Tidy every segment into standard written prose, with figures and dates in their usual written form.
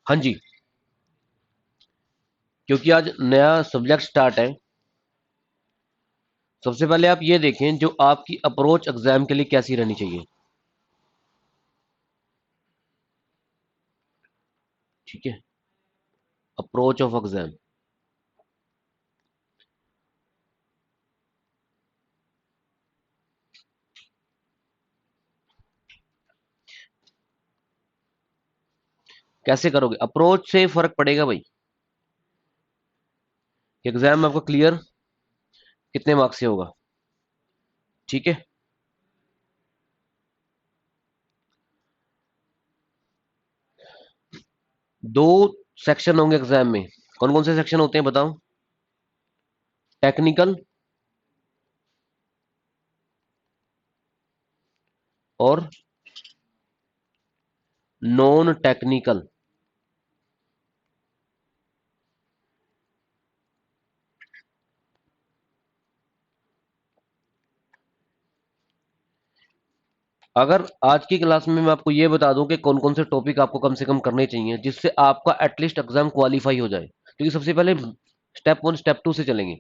हाँ जी, क्योंकि आज नया सब्जेक्ट स्टार्ट है। सबसे पहले आप ये देखें जो आपकी अप्रोच एग्जाम के लिए कैसी रहनी चाहिए। ठीक है, अप्रोच ऑफ एग्जाम। कैसे करोगे, अप्रोच से फर्क पड़ेगा भाई। एग्जाम में आपका क्लियर कितने मार्क्स से होगा। ठीक है, दो सेक्शन होंगे एग्जाम में। कौन कौन से सेक्शन होते हैं बताओ। टेक्निकल और नॉन टेक्निकल। अगर आज की क्लास में मैं आपको ये बता दूं कि कौन कौन से टॉपिक आपको कम से कम करने चाहिए जिससे आपका एटलीस्ट एग्जाम क्वालिफाई हो जाए, क्योंकि सबसे पहले स्टेप 1 स्टेप 2 से चलेंगे।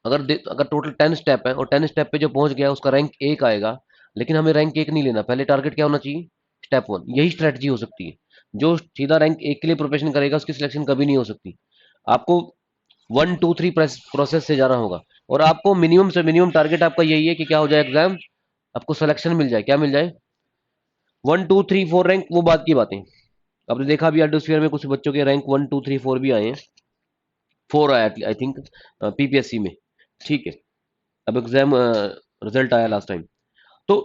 अगर टोटल 10 स्टेप है और 10 स्टेप पे जो पहुंच गया उसका रैंक 1 आएगा, लेकिन हमें रैंक 1 नहीं लेना। पहले टारगेट क्या होना चाहिए, स्टेप 1। यही स्ट्रेटजी हो सकती है। जो सीधा रैंक 1 के लिए प्रिपरेशन करेगा उसकी सिलेक्शन कभी नहीं हो सकती। आपको 1 2 3 प्रोसेस से जाना होगा। और आपको मिनिमम से मिनिमम टारगेट आपका यही है कि क्या हो जाए एग्जाम, आपको सिलेक्शन मिल जाए। क्या मिल जाए, 1 2 3 4 रैंक वो बात की बातें। आपने देखा भी एटमॉस्फेयर में कुछ बच्चों के रैंक 1 2 3 4 भी आए हैं। 4 आया आई थिंक पीपीएससी में। ठीक है, अब एग्जाम रिजल्ट आया लास्ट टाइम। तो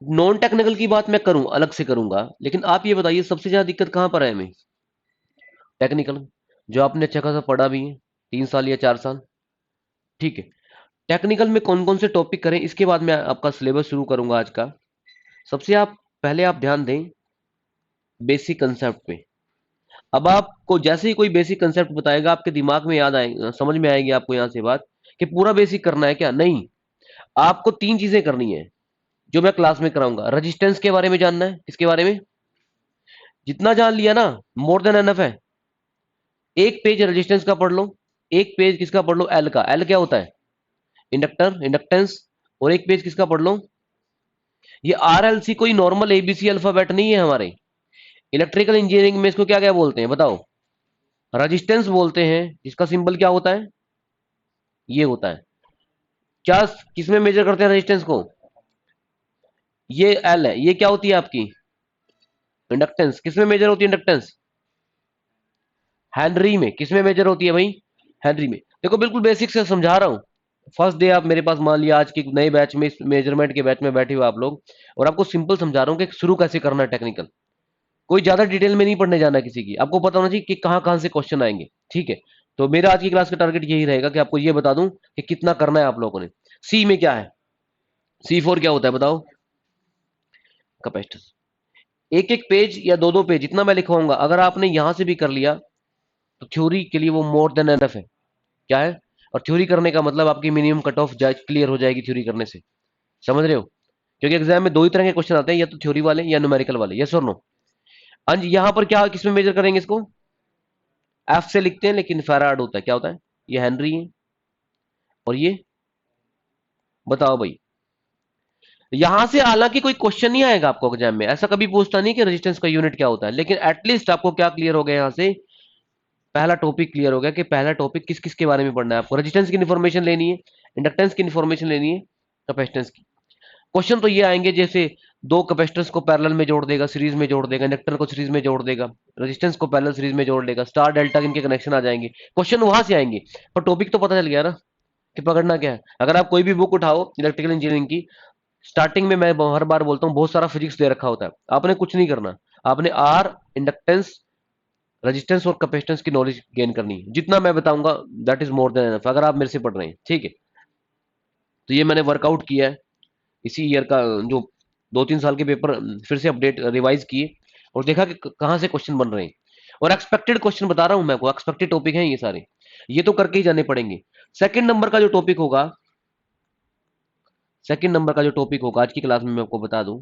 नॉन टेक्निकल की बात मैं करूं अलग से करूंगा, लेकिन आप ये बताइए सबसे ज्यादा दिक्कत कहां पर है हमें। टेक्निकल, जो आपने अच्छा खासा पढ़ा भी है 3 साल या 4 साल। ठीक है, टेक्निकल में कौन कौन से टॉपिक करें इसके बाद मैं आपका सिलेबस शुरू करूंगा आज का। सबसे आप पहले आप ध्यान दें बेसिक कंसेप्ट पे। अब आपको जैसे ही कोई बेसिक कंसेप्ट बताएगा आपके दिमाग में याद आएगा, समझ में आएगी आपको यहां से बात कि पूरा बेसिक करना है क्या, नहीं। आपको 3 चीजें करनी है जो मैं क्लास में कराऊंगा। रजिस्टेंस के बारे में जानना है, किसके बारे में, जितना जान लिया ना मोर देन एनफ है। एक पेज रेजिस्टेंस का पढ़ लो, एक पेज किसका पढ़ लो, एल का। एल क्या होता है, इंडक्टर, इंडक्टेंस। और एक पेज किसका पढ़ लो, ये आरएलसी कोई नॉर्मल एबीसी अल्फाबेट नहीं है हमारे। इलेक्ट्रिकल इंजीनियरिंग में इसको क्या क्या बोलते हैं बताओ, रजिस्टेंस बोलते हैं, जिसका सिंबल क्या होता है, ये होता है। क्या किसमें मेजर करते हैं रेजिस्टेंस को, ये एल है। ये क्या होती है आपकी इंडक्टेंस, किसमें मेजर होती है इंडक्टेंस, हेनरी में। किसमें मेजर होती है भाई, हेनरी में। देखो बिल्कुल बेसिक से समझा रहा हूं। फर्स्ट डे आप मेरे पास मान लिया आज के नए बैच में, मेजरमेंट के बैच में बैठे हुए आप लोग, और आपको सिंपल समझा रहा हूं कि शुरू कैसे करना है टेक्निकल। कोई ज्यादा डिटेल में नहीं पढ़ने जाना है किसी की, आपको पता होना चाहिए कि कहां कहां से क्वेश्चन आएंगे। ठीक है, तो मेरा आज की क्लास का टारगेट यही रहेगा कि आपको ये बता दूं कि कितना करना है आप लोगों ने। सी में क्या है, C4 क्या होता है बताओ, कैपेसिटर। एक एक पेज या दो दो पेज जितना मैं लिखवाऊंगा अगर आपने यहां से भी कर लिया तो थ्योरी के लिए वो मोर देन एनफ है। क्या है, और थ्योरी करने का मतलब आपकी मिनिमम कट ऑफ क्लियर हो जाएगी थ्योरी करने से। समझ रहे हो, क्योंकि एग्जाम में दो ही तरह के क्वेश्चन आते हैं, या तो थ्योरी वाले या न्यूमेरिकल वाले। यस और नो। अंज यहां पर क्या किसमें मेजर करेंगे इसको, एफ से लिखते हैं लेकिन फैराड होता है। क्या होता है, ये हेनरी है और ये बताओ भाई। यहां से हालांकि कोई क्वेश्चन नहीं आएगा आपको एग्जाम में, ऐसा कभी पूछता नहीं कि रेजिस्टेंस का यूनिट क्या होता है, लेकिन एटलीस्ट आपको क्या क्लियर हो गया यहां से, पहला टॉपिक क्लियर हो गया कि पहला टॉपिक किस किस के बारे में पढ़ना है आपको। रेजिस्टेंस की इन्फॉर्मेशन लेनी है, इंडक्टेंस की इन्फॉर्मेशन लेनी है, कैपेसिटेंस की। क्वेश्चन तो ये आएंगे जैसे दो कैपेसिटर्स को पैरेलल में जोड़ देगा, सीरीज में जोड़ देगा, इंडक्टर को सीरीज में जोड़ देगा, रेजिस्टेंस को पैरेलल सीरीज में जोड़ देगा, स्टार डेल्टा इनके कनेक्शन आ जाएंगे। क्वेश्चन वहां से आएंगे, पर टॉपिक तो पता चल गया ना कि पकड़ना क्या है। अगर आप कोई भी बुक उठाओ इलेक्ट्रिकल इंजीनियरिंग की, स्टार्टिंग में मैं हर बार बोलता हूँ बहुत सारा फिजिक्स दे रखा होता है। आपने कुछ नहीं करना, आपने आर, इंडक्टेंस, रेजिस्टेंस और कैपेसिटेंस की नॉलेज गेन करनी है। जितना मैं बताऊंगा that is more than enough अगर आप मेरे से पढ़ रहे हैं। ठीक है, तो ये मैंने वर्कआउट किया है इसी ईयर का, जो 2 3 साल के पेपर फिर से अपडेट रिवाइज किए और देखा कि कहां से क्वेश्चन बन रहे हैं। और एक्सपेक्टेड क्वेश्चन बता रहा हूं मैं को, एक्सपेक्टेड टॉपिक हैं ये सारे। ये तो करके ही जाने पड़ेंगे। सेकंड नंबर का जो टॉपिक होगा, सेकंड नंबर का जो टॉपिक होगा आज की क्लास में मैं आपको बता दूं,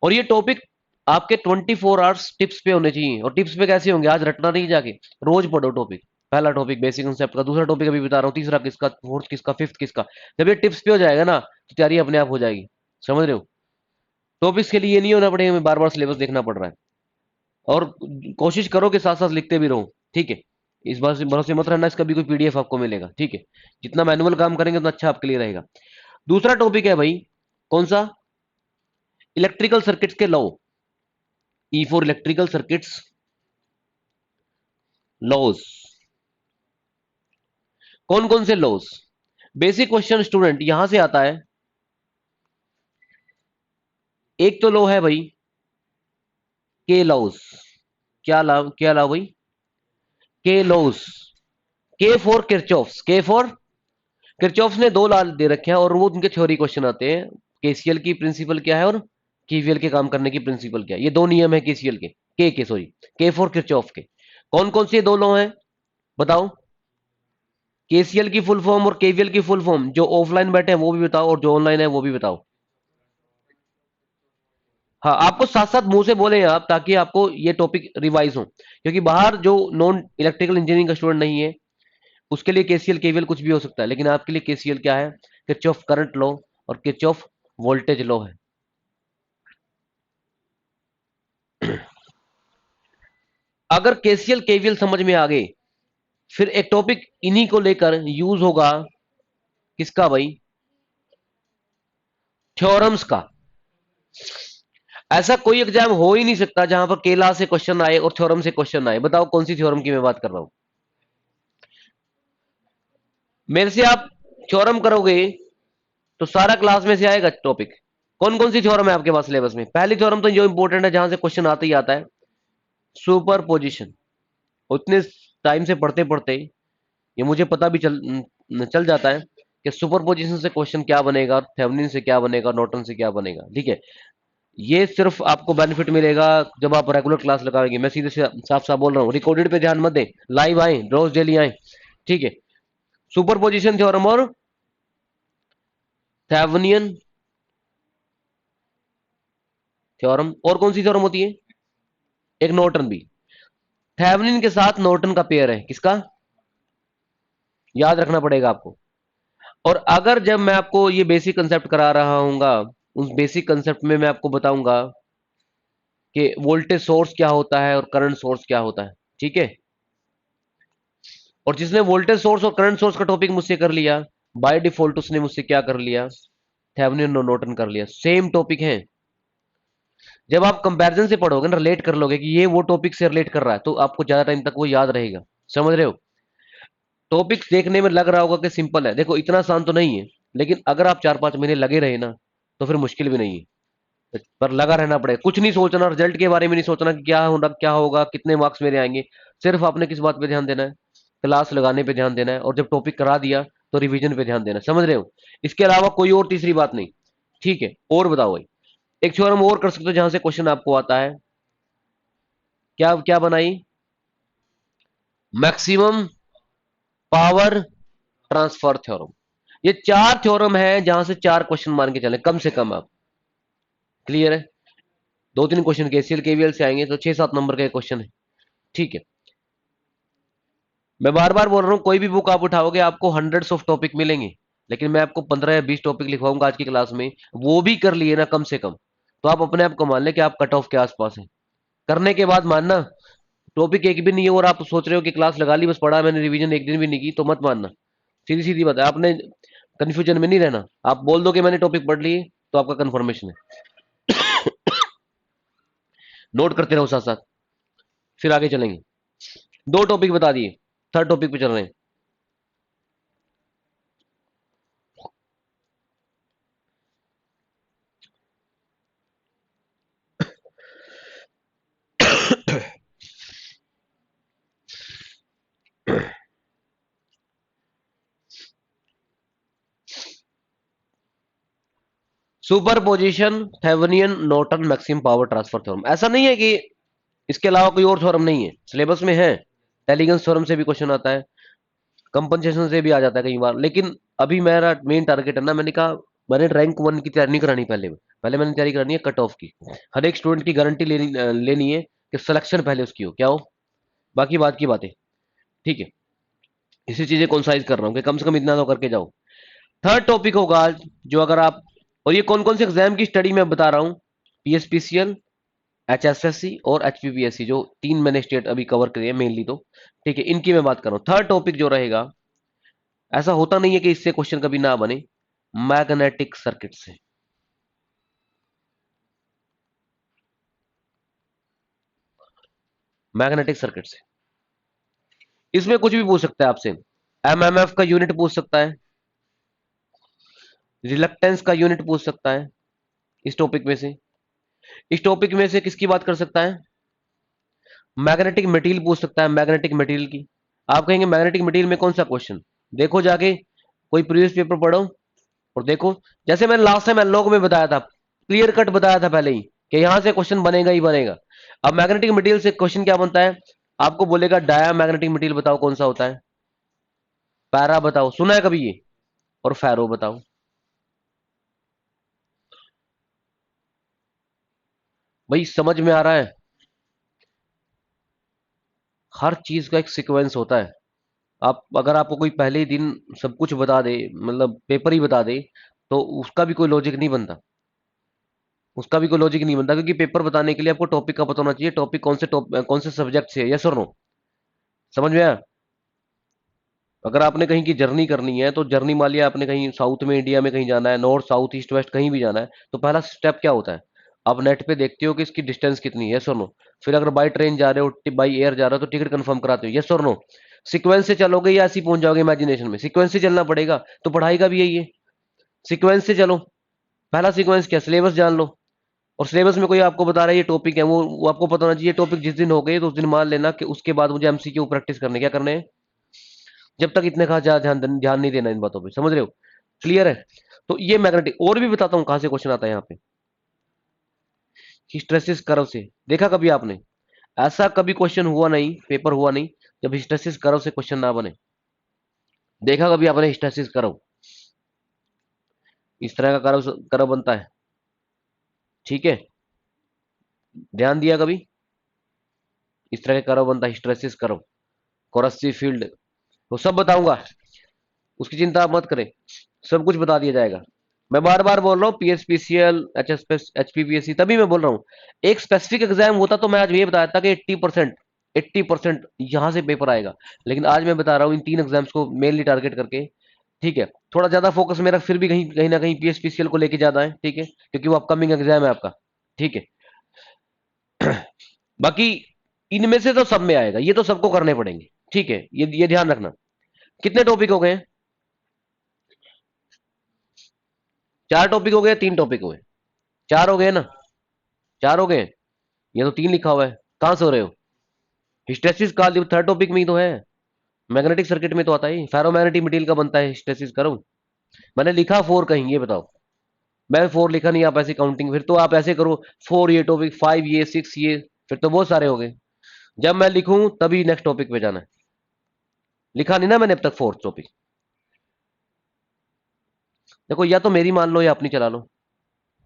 और ये टॉपिक आपके 24 आवर्स टिप्स पे होने चाहिए। और टिप्स पे कैसे होंगे, आज रटना नहीं जाके, रोज पढ़ो टॉपिक। पहला टॉपिक बेसिक कंसेप्ट का, दूसरा टॉपिक अभी बता रहा हूँ, तीसरा किसका, फोर्थ किसका, फिफ्थ किसका। जब ये टिप्स पे हो जाएगा ना तो तैयारी अपने आप हो जाएगी। समझ रहे हो? टॉपिक्स के लिए ये नहीं होना पड़ेगा हमें बार बार सिलेबस देखना पड़ रहा है। और कोशिश करो कि साथ साथ लिखते भी रहो, ठीक है। इस बात से भरोसे मत रहना इसका भी कोई पीडीएफ आपको मिलेगा, ठीक है। जितना मैनुअल काम करेंगे उतना अच्छा आपके लिए रहेगा। दूसरा टॉपिक है भाई, कौन सा, इलेक्ट्रिकल सर्किट्स के law. E for electrical circuits laws. कौन कौन से लॉज, बेसिक क्वेश्चन स्टूडेंट यहां से आता है। एक तो लॉ है भाई के लॉज। क्या लॉ भाई, के लॉज। के फॉर किरचॉफ्स, के फॉर किरचॉफ्स ने दो लॉ दे रखे हैं और वो उनके थ्योरी क्वेश्चन आते हैं। केसीएल की प्रिंसिपल क्या है और केवीएल के काम करने की प्रिंसिपल क्या है। ये दो नियम है केसीएल के सॉरी, के फॉर किरचॉफ के। कौन कौन से दो लॉ हैं बताओ। केसीएल की फुल फॉर्म और केवीएल की फुल फॉर्म, जो ऑफलाइन बैठे हैं वो भी बताओ और जो ऑनलाइन है वो भी बताओ। हाँ, आपको साथ साथ मुंह से बोले आप, ताकि आपको ये टॉपिक रिवाइज हो, क्योंकि बाहर जो नॉन इलेक्ट्रिकल इंजीनियरिंग का स्टूडेंट नहीं है उसके लिए केसीएल केवीएल कुछ भी हो सकता है, लेकिन आपके लिए केसीएल क्या है, किरचॉफ करंट लॉ और किरचॉफ वोल्टेज लॉ है। अगर केसीएल केवीएल समझ में आ गए, फिर एक टॉपिक इन्हीं को लेकर यूज होगा, किसका भाई, थ्योरम्स का। ऐसा कोई एग्जाम हो ही नहीं सकता जहां पर केला से क्वेश्चन आए और थ्योरम से क्वेश्चन आए। बताओ कौन सी थ्योरम की मैं बात कर रहा हूं। मेरे से आप थ्योरम करोगे तो सारा क्लास में से आएगा टॉपिक। कौन कौन सी थ्योरम है आपके पास सिलेबस में। पहली थ्योरम तो जो इंपॉर्टेंट है, जहां से क्वेश्चन आता ही आता है, सुपर पोजिशन। उतने टाइम से पढ़ते पढ़ते ये मुझे पता भी चल जाता है कि सुपर पोजिशन से क्वेश्चन क्या बनेगा, थेवेनिन से क्या बनेगा, नॉर्टन से क्या बनेगा, ठीक है। ये सिर्फ आपको बेनिफिट मिलेगा जब आप रेगुलर क्लास लगाएंगे। मैं सीधे से साफ साफ बोल रहा हूँ, रिकॉर्डेड पे ध्यान मत दें, लाइव आए, रोज डेली आए, ठीक है। सुपर पोजिशन थ्योरम और थेवेनिन थ्योरम, और कौन सी थ्योरम होती है, एक नॉर्टन भी। थेवेनिन के साथ नॉर्टन का पेयर है, किसका, याद रखना पड़ेगा आपको। और अगर जब मैं आपको ये बेसिक कंसेप्ट करा रहा हूंगा, उस बेसिक कंसेप्ट में मैं आपको बताऊंगा कि वोल्टेज सोर्स क्या होता है और करंट सोर्स क्या होता है, ठीक है। और जिसने वोल्टेज सोर्स और करंट सोर्स का टॉपिक मुझसे कर लिया, बाय डिफॉल्ट उसने मुझसे क्या कर लिया, थेवेनिन और नॉर्टन कर लिया। सेम टॉपिक है। जब आप कंपैरिजन से पढ़ोगे ना, रिलेट कर लोगे कि ये वो टॉपिक से रिलेट कर रहा है, तो आपको ज्यादा टाइम तक वो याद रहेगा। समझ रहे हो? टॉपिक्स देखने में लग रहा होगा कि सिंपल है, देखो इतना आसान तो नहीं है, लेकिन अगर आप 4-5 महीने लगे रहे ना तो फिर मुश्किल भी नहीं है। पर लगा रहना पड़ेगा, कुछ नहीं सोचना, रिजल्ट के बारे में नहीं सोचना कि क्या होगा, कितने मार्क्स मेरे आएंगे। सिर्फ आपने किस बात पे ध्यान देना है, क्लास लगाने पे ध्यान देना है, और जब टॉपिक करा दिया तो रिवीजन पे ध्यान देना है। समझ रहे हो? इसके अलावा कोई और तीसरी बात नहीं, ठीक है। और बताओ भाई, एक थ्योरम और कर सकते हो जहां से क्वेश्चन आपको आता है, क्या क्या बनाई, मैक्सिमम पावर ट्रांसफर थ्योरम। ये 4 थ्योरम है जहां से 4 क्वेश्चन मान के चले कम से कम आप। क्लियर है? 2-3 क्वेश्चन केसीएल केवीएल से आएंगे तो 6-7 नंबर के क्वेश्चन है, ठीक है। मैं बार बार बोल रहा हूं, कोई भी बुक आप उठाओगे आपको हंड्रेड्स ऑफ टॉपिक मिलेंगे, लेकिन मैं आपको 15 या 20 टॉपिक लिखवाऊंगा आज की क्लास में। वो भी कर लिए ना कम से कम, तो आप अपने आप को मान लें कि आप कट ऑफ के आसपास हैं। करने के बाद मानना टॉपिक एक भी नहीं है और आप सोच रहे हो कि क्लास लगा ली, बस पढ़ा मैंने, रिवीजन एक दिन भी नहीं की, तो मत मानना। सीधी सीधी बात है, आपने कंफ्यूजन में नहीं रहना। आप बोल दो कि मैंने टॉपिक पढ़ लिए तो आपका कंफर्मेशन है। नोट करते रहो साथ साथ, फिर आगे चलेंगे। 2 टॉपिक बता दिए, थर्ड टॉपिक पे चल रहे हैं। Superposition, Thevenin, Norton, maximum power transfer theorem. ऐसा नहीं है कि इसके अलावा कोई और थ्योरम नहीं है, सिलेबस में है। टेलीगन्स थ्योरम से भी क्वेश्चन आता है, कंपनसेशन से भी आ जाता है कई बार। लेकिन अभी मेरा मेन टारगेट है ना, मैंने कहा मैंने रैंक वन की तैयारी नहीं करानी, पहले मैंने तैयारी करानी है कट ऑफ की। हर एक स्टूडेंट की गारंटी लेनी है कि सिलेक्शन पहले उसकी हो, क्या हो, बाकी बात की बातें। ठीक है, इसी चीजें कॉन्साइज कर रहा हूँ कि कम से कम इतना तो करके जाओ। थर्ड टॉपिक होगा आज, जो अगर आप, और ये कौन कौन से एग्जाम की स्टडी मैं बता रहा हूँ, पीएसपीसीएल, एचएसएससी और एचपीपीएससी, जो तीन मैंने स्टेट अभी कवर करे मेनली, तो ठीक है इनकी मैं बात कर रहा हूँ। थर्ड टॉपिक जो रहेगा, ऐसा होता नहीं है कि इससे क्वेश्चन कभी ना बने, मैग्नेटिक सर्किट से। मैग्नेटिक सर्किट से इसमें कुछ भी पूछ सकता है आपसे। एमएमएफ का यूनिट पूछ सकता है, रिलक्टेंस का यूनिट पूछ सकता है, इस टॉपिक में से। इस टॉपिक में से किसकी बात कर सकता है, मैग्नेटिक मटेरियल पूछ सकता है, मैग्नेटिक मटेरियल की। आप कहेंगे मैग्नेटिक मटेरियल में कौन सा क्वेश्चन, देखो जाके कोई प्रीवियस पेपर पढ़ो और देखो। जैसे मैंने लास्ट टाइम एनालॉग में बताया था, क्लियर कट बताया था पहले ही कि यहां से क्वेश्चन बनेगा ही बनेगा। अब मैग्नेटिक मटेरियल से क्वेश्चन क्या बनता है, आपको बोलेगा डाया मैग्नेटिक मटेरियल बताओ कौन सा होता है, पैरा बताओ, सुना है कभी ये, और फेरो बताओ। भाई समझ में आ रहा है, हर चीज का एक सीक्वेंस होता है। आप अगर आपको कोई पहले ही दिन सब कुछ बता दे, मतलब पेपर ही बता दे, तो उसका भी कोई लॉजिक नहीं बनता, उसका भी कोई लॉजिक नहीं बनता, क्योंकि पेपर बताने के लिए आपको टॉपिक का पता होना चाहिए, टॉपिक कौन से सब्जेक्ट से, यस और नो, समझ में आया। अगर आपने कहीं की जर्नी करनी है, तो जर्नी मान लिया आपने कहीं साउथ में इंडिया में कहीं जाना है, नॉर्थ साउथ ईस्ट वेस्ट कहीं भी जाना है, तो पहला स्टेप क्या होता है, आप नेट पे देखते हो कि इसकी डिस्टेंस कितनी है, यस और नो। फिर अगर बाई ट्रेन जा रहे हो, बाई एयर जा रहे हो, तो टिकट कंफर्म कराते हो, यस और नो। सीक्वेंस से चलोगे या ऐसे ही पहुंच जाओगे इमेजिनेशन में, सीक्वेंस से चलना पड़ेगा। तो पढ़ाई का भी यही है, सीक्वेंस से चलो। पहला सीक्वेंस क्या, सिलेबस जान लो। और सिलेबस में कोई आपको बता रहा है ये टॉपिक है, वो आपको पता होना चाहिए, टॉपिक जिस दिन हो गए तो उस दिन मान लेना कि उसके बाद मुझे एमसीक्यू प्रैक्टिस करने, क्या करने हैं, जब तक इतने खास ध्यान नहीं देना इन बातों पे, समझ रहे हो, क्लियर है। तो ये मैग्नेटिक, और भी बताता हूँ कहां से क्वेश्चन आता है यहाँ पे, हिस्टैरिसीस कर्व से। देखा कभी आपने, ऐसा कभी क्वेश्चन हुआ नहीं, पेपर हुआ नहीं जब हिस्टैरिसीस कर्व से क्वेश्चन ना बने। देखा कभी आपने हिस्टैरिसीस कर्व, इस तरह का कर्व कर्व बनता है, ठीक है, ध्यान दिया कभी, इस तरह का कर्व बनता है हिस्टैरिसीस कर्व, कोरस्सी फील्ड, तो सब बताऊंगा, उसकी चिंता आप मत करें, सब कुछ बता दिया जाएगा। मैं बार बार बोल रहा हूँ पीएसपीसीएल, एचपीपीएससी, तभी मैं बोल रहा हूँ। एक स्पेसिफिक एग्जाम होता तो मैं आज ये बताया था कि 80%, 80% यहां से पेपर आएगा। लेकिन आज मैं बता रहा हूँ इन तीन एग्जाम्स को मेनली टारगेट करके, ठीक है। थोड़ा ज्यादा फोकस मेरा फिर भी कहीं कहीं ना कहीं पीएसपीसीएल को लेके ज्यादा है, ठीक है, क्योंकि वो अपकमिंग एग्जाम है आपका, ठीक है। बाकी इनमें से तो सब में आएगा, ये तो सबको करने पड़ेंगे, ठीक है, ये ध्यान रखना। कितने टॉपिक हो गए, चार टॉपिक हो गए, तीन टॉपिक हो गए, चार हो गए ना, चार हो गए। ये तो तीन लिखा हुआ है, कहां से हो रहे हो, हिस्टेसिस का थर्ड टॉपिक में ही तो है, मैग्नेटिक सर्किट में तो आता है, फेरोमैग्नेटिक मटेरियल का बनता है हिस्टेसिस करो। मैंने लिखा फोर कहीं, ये बताओ, मैं फोर लिखा नहीं, आप ऐसी काउंटिंग, फिर तो आप ऐसे करो, फोर ये टॉपिक, फाइव ये, सिक्स ये, फिर तो बहुत सारे हो गए। जब मैं लिखूं तभी नेक्स्ट टॉपिक पे जाना है, लिखा नहीं ना मैंने अब तक फोर्थ टॉपिक। देखो या तो मेरी मान लो या अपनी चला लो,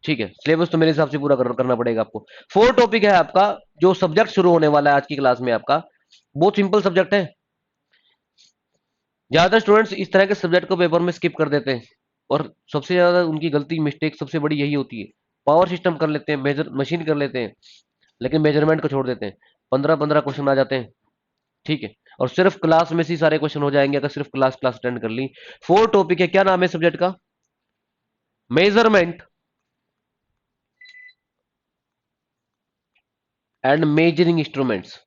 ठीक है, सिलेबस तो मेरे हिसाब से पूरा करना पड़ेगा आपको। फोर टॉपिक है आपका, जो सब्जेक्ट शुरू होने वाला है आज की क्लास में आपका, बहुत सिंपल सब्जेक्ट है। ज्यादातर स्टूडेंट्स इस तरह के सब्जेक्ट को पेपर में स्किप कर देते हैं, और सबसे ज्यादा उनकी गलती, मिस्टेक सबसे बड़ी यही होती है। पावर सिस्टम कर लेते हैं, मेजर मशीन कर लेते हैं, लेकिन मेजरमेंट को छोड़ देते हैं। 15-15 क्वेश्चन आ जाते हैं, ठीक है, और सिर्फ क्लास में से ही सारे क्वेश्चन हो जाएंगे अगर सिर्फ क्लास क्लास अटेंड कर ली। फोर टॉपिक है, क्या नाम है सब्जेक्ट का, measurement and measuring instruments.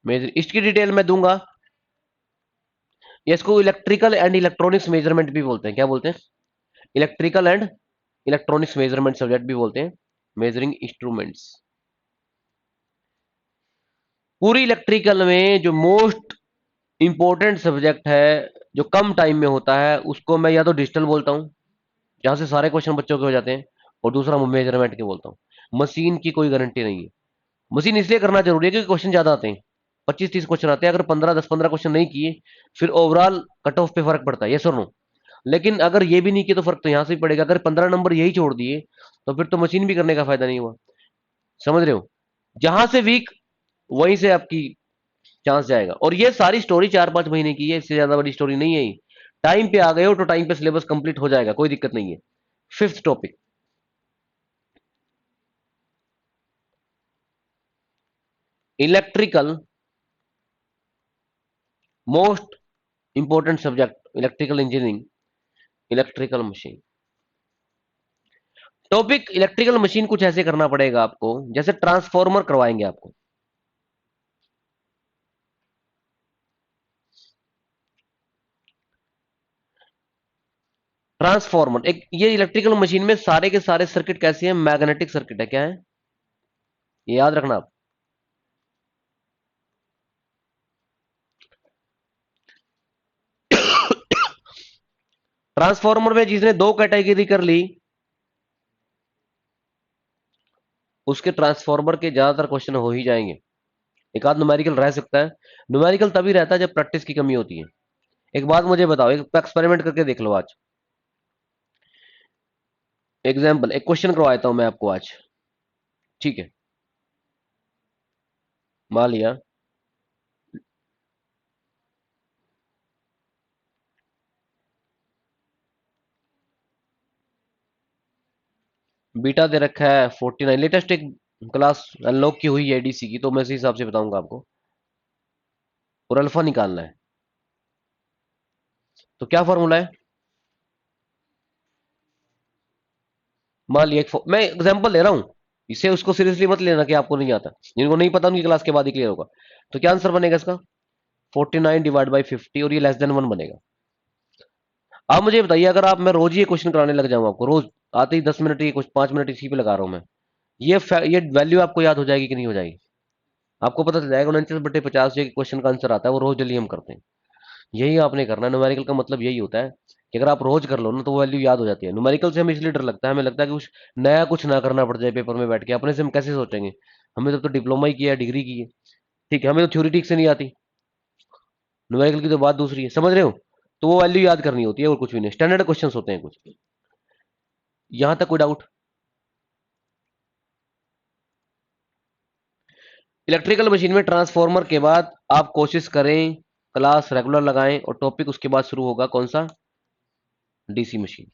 Measure, इसकी डिटेल मैं दूंगा। इसको इलेक्ट्रिकल एंड इलेक्ट्रॉनिक्स मेजरमेंट भी बोलते हैं, क्या बोलते हैं, electrical and electronics measurement subject भी बोलते हैं, मेजरिंग इंस्ट्रूमेंट्स। पूरी इलेक्ट्रिकल में जो मोस्ट इंपॉर्टेंट सब्जेक्ट है, जो कम टाइम में होता है, उसको मैं या तो डिजिटल बोलता हूं, जहां से सारे क्वेश्चन बच्चों के हो जाते हैं, और दूसरा मैं मेजरमेंट के बोलता हूं। मशीन की कोई गारंटी नहीं है। मशीन इसलिए करना जरूरी है क्योंकि क्वेश्चन ज्यादा आते हैं, 25-30 क्वेश्चन आते हैं। अगर 15 क्वेश्चन नहीं किए फिर ओवरऑल कट ऑफ पे फर्क पड़ता है, यस और नो। लेकिन अगर ये भी नहीं किया तो फर्क तो यहां से भी पड़ेगा। अगर 15 नंबर यही छोड़ दिए तो फिर तो मशीन भी करने का फायदा नहीं हुआ। समझ रहे हो, जहां से वीक वहीं से आपकी चांस जाएगा। और ये सारी स्टोरी 4-5 महीने की है, इससे ज्यादा बड़ी स्टोरी नहीं है ये। टाइम पे आ गए हो तो टाइम पे सिलेबस कंप्लीट हो जाएगा, कोई दिक्कत नहीं है। Fifth topic, electrical, most important subject electrical engineering, electrical machine. Topic electrical machine कुछ ऐसे करना पड़ेगा आपको जैसे ट्रांसफॉर्मर करवाएंगे आपको। ट्रांसफॉर्मर एक, ये इलेक्ट्रिकल मशीन में सारे के सारे सर्किट कैसे हैं, मैग्नेटिक सर्किट है, क्या है ये याद रखना आप। ट्रांसफॉर्मर में जिसने 2 कैटेगरी कर ली उसके ट्रांसफॉर्मर के ज्यादातर क्वेश्चन हो ही जाएंगे। एक आध न्यूमेरिकल रह सकता है, न्यूमेरिकल तभी रहता है जब प्रैक्टिस की कमी होती है। एक बात मुझे बताओ, एक एक्सपेरिमेंट करके देख लो आज। एग्जाम्पल, एक क्वेश्चन करवाता हूं मैं आपको आज, ठीक है। मान लिया बीटा दे रखा है 49, लेटेस्ट एक क्लास अनलॉक की हुई है एडीसी की, तो मैं इसी हिसाब से बताऊंगा आपको। और अल्फा निकालना है, तो क्या फॉर्मूला है। मान लिया मैं एग्जांपल ले रहा हूं, इसे उसको सीरियसली मत लेना कि आपको नहीं आता, जिनको नहीं पता उनकी क्लास के बाद ही क्लियर होगा। तो क्या आंसर बनेगा इसका, 49 डिवाइड बाई 50, और ये लेस देन 1 बनेगा। आप मुझे बताइए, अगर आप, मैं रोज ये क्वेश्चन कराने लग जाऊं आपको, रोज आते ही 10 मिनट, ये कुछ 5 मिनट इसी पे लगा रहा हूं मैं, ये वैल्यू आपको याद हो जाएगी कि नहीं हो जाएगी। आपको पता चल जाएगा 49/50 जो क्वेश्चन का आंसर आता है वो रोज डेली हम करते हैं। यही आपने करना है, न्यूमेरिकल का मतलब यही होता है कि अगर आप रोज कर लो ना तो वो वैल्यू याद हो जाती है। न्यूमेरिकल से हमें इसलिए डर लगता है, हमें लगता है कि कुछ नया कुछ ना करना पड़ जाए पेपर में बैठ के, अपने से हम कैसे सोचेंगे। हमें तो डिप्लोमा ही किया है, डिग्री की है, ठीक है, हमें तो थ्योरी ठीक से नहीं आती। न्यूमेरिकल की तो बात दूसरी है, समझ रहे हो। तो वो वैल्यू याद करनी होती है और कुछ भी नहीं, स्टैंडर्ड क्वेश्चन होते हैं कुछ। यहां तक कोई डाउट। इलेक्ट्रिकल मशीन में ट्रांसफॉर्मर के बाद आप कोशिश करें क्लास रेगुलर लगाएं, और टॉपिक उसके बाद शुरू होगा कौन सा, डीसी मशीन।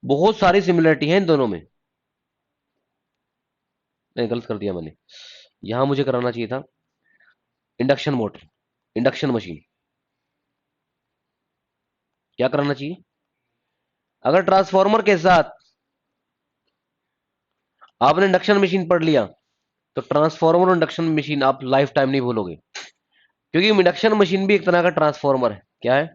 बहुत सारी सिमिलरिटी है इन दोनों में। नहीं, गलत कर दिया मैंने, यहां मुझे कराना चाहिए था इंडक्शन मोटर, इंडक्शन मशीन। क्या कराना चाहिए, अगर ट्रांसफॉर्मर के साथ आपने इंडक्शन मशीन पढ़ लिया तो ट्रांसफॉर्मर और इंडक्शन मशीन आप लाइफ टाइम नहीं भूलोगे, क्योंकि इंडक्शन मशीन भी एक तरह का ट्रांसफॉर्मर है। क्या है,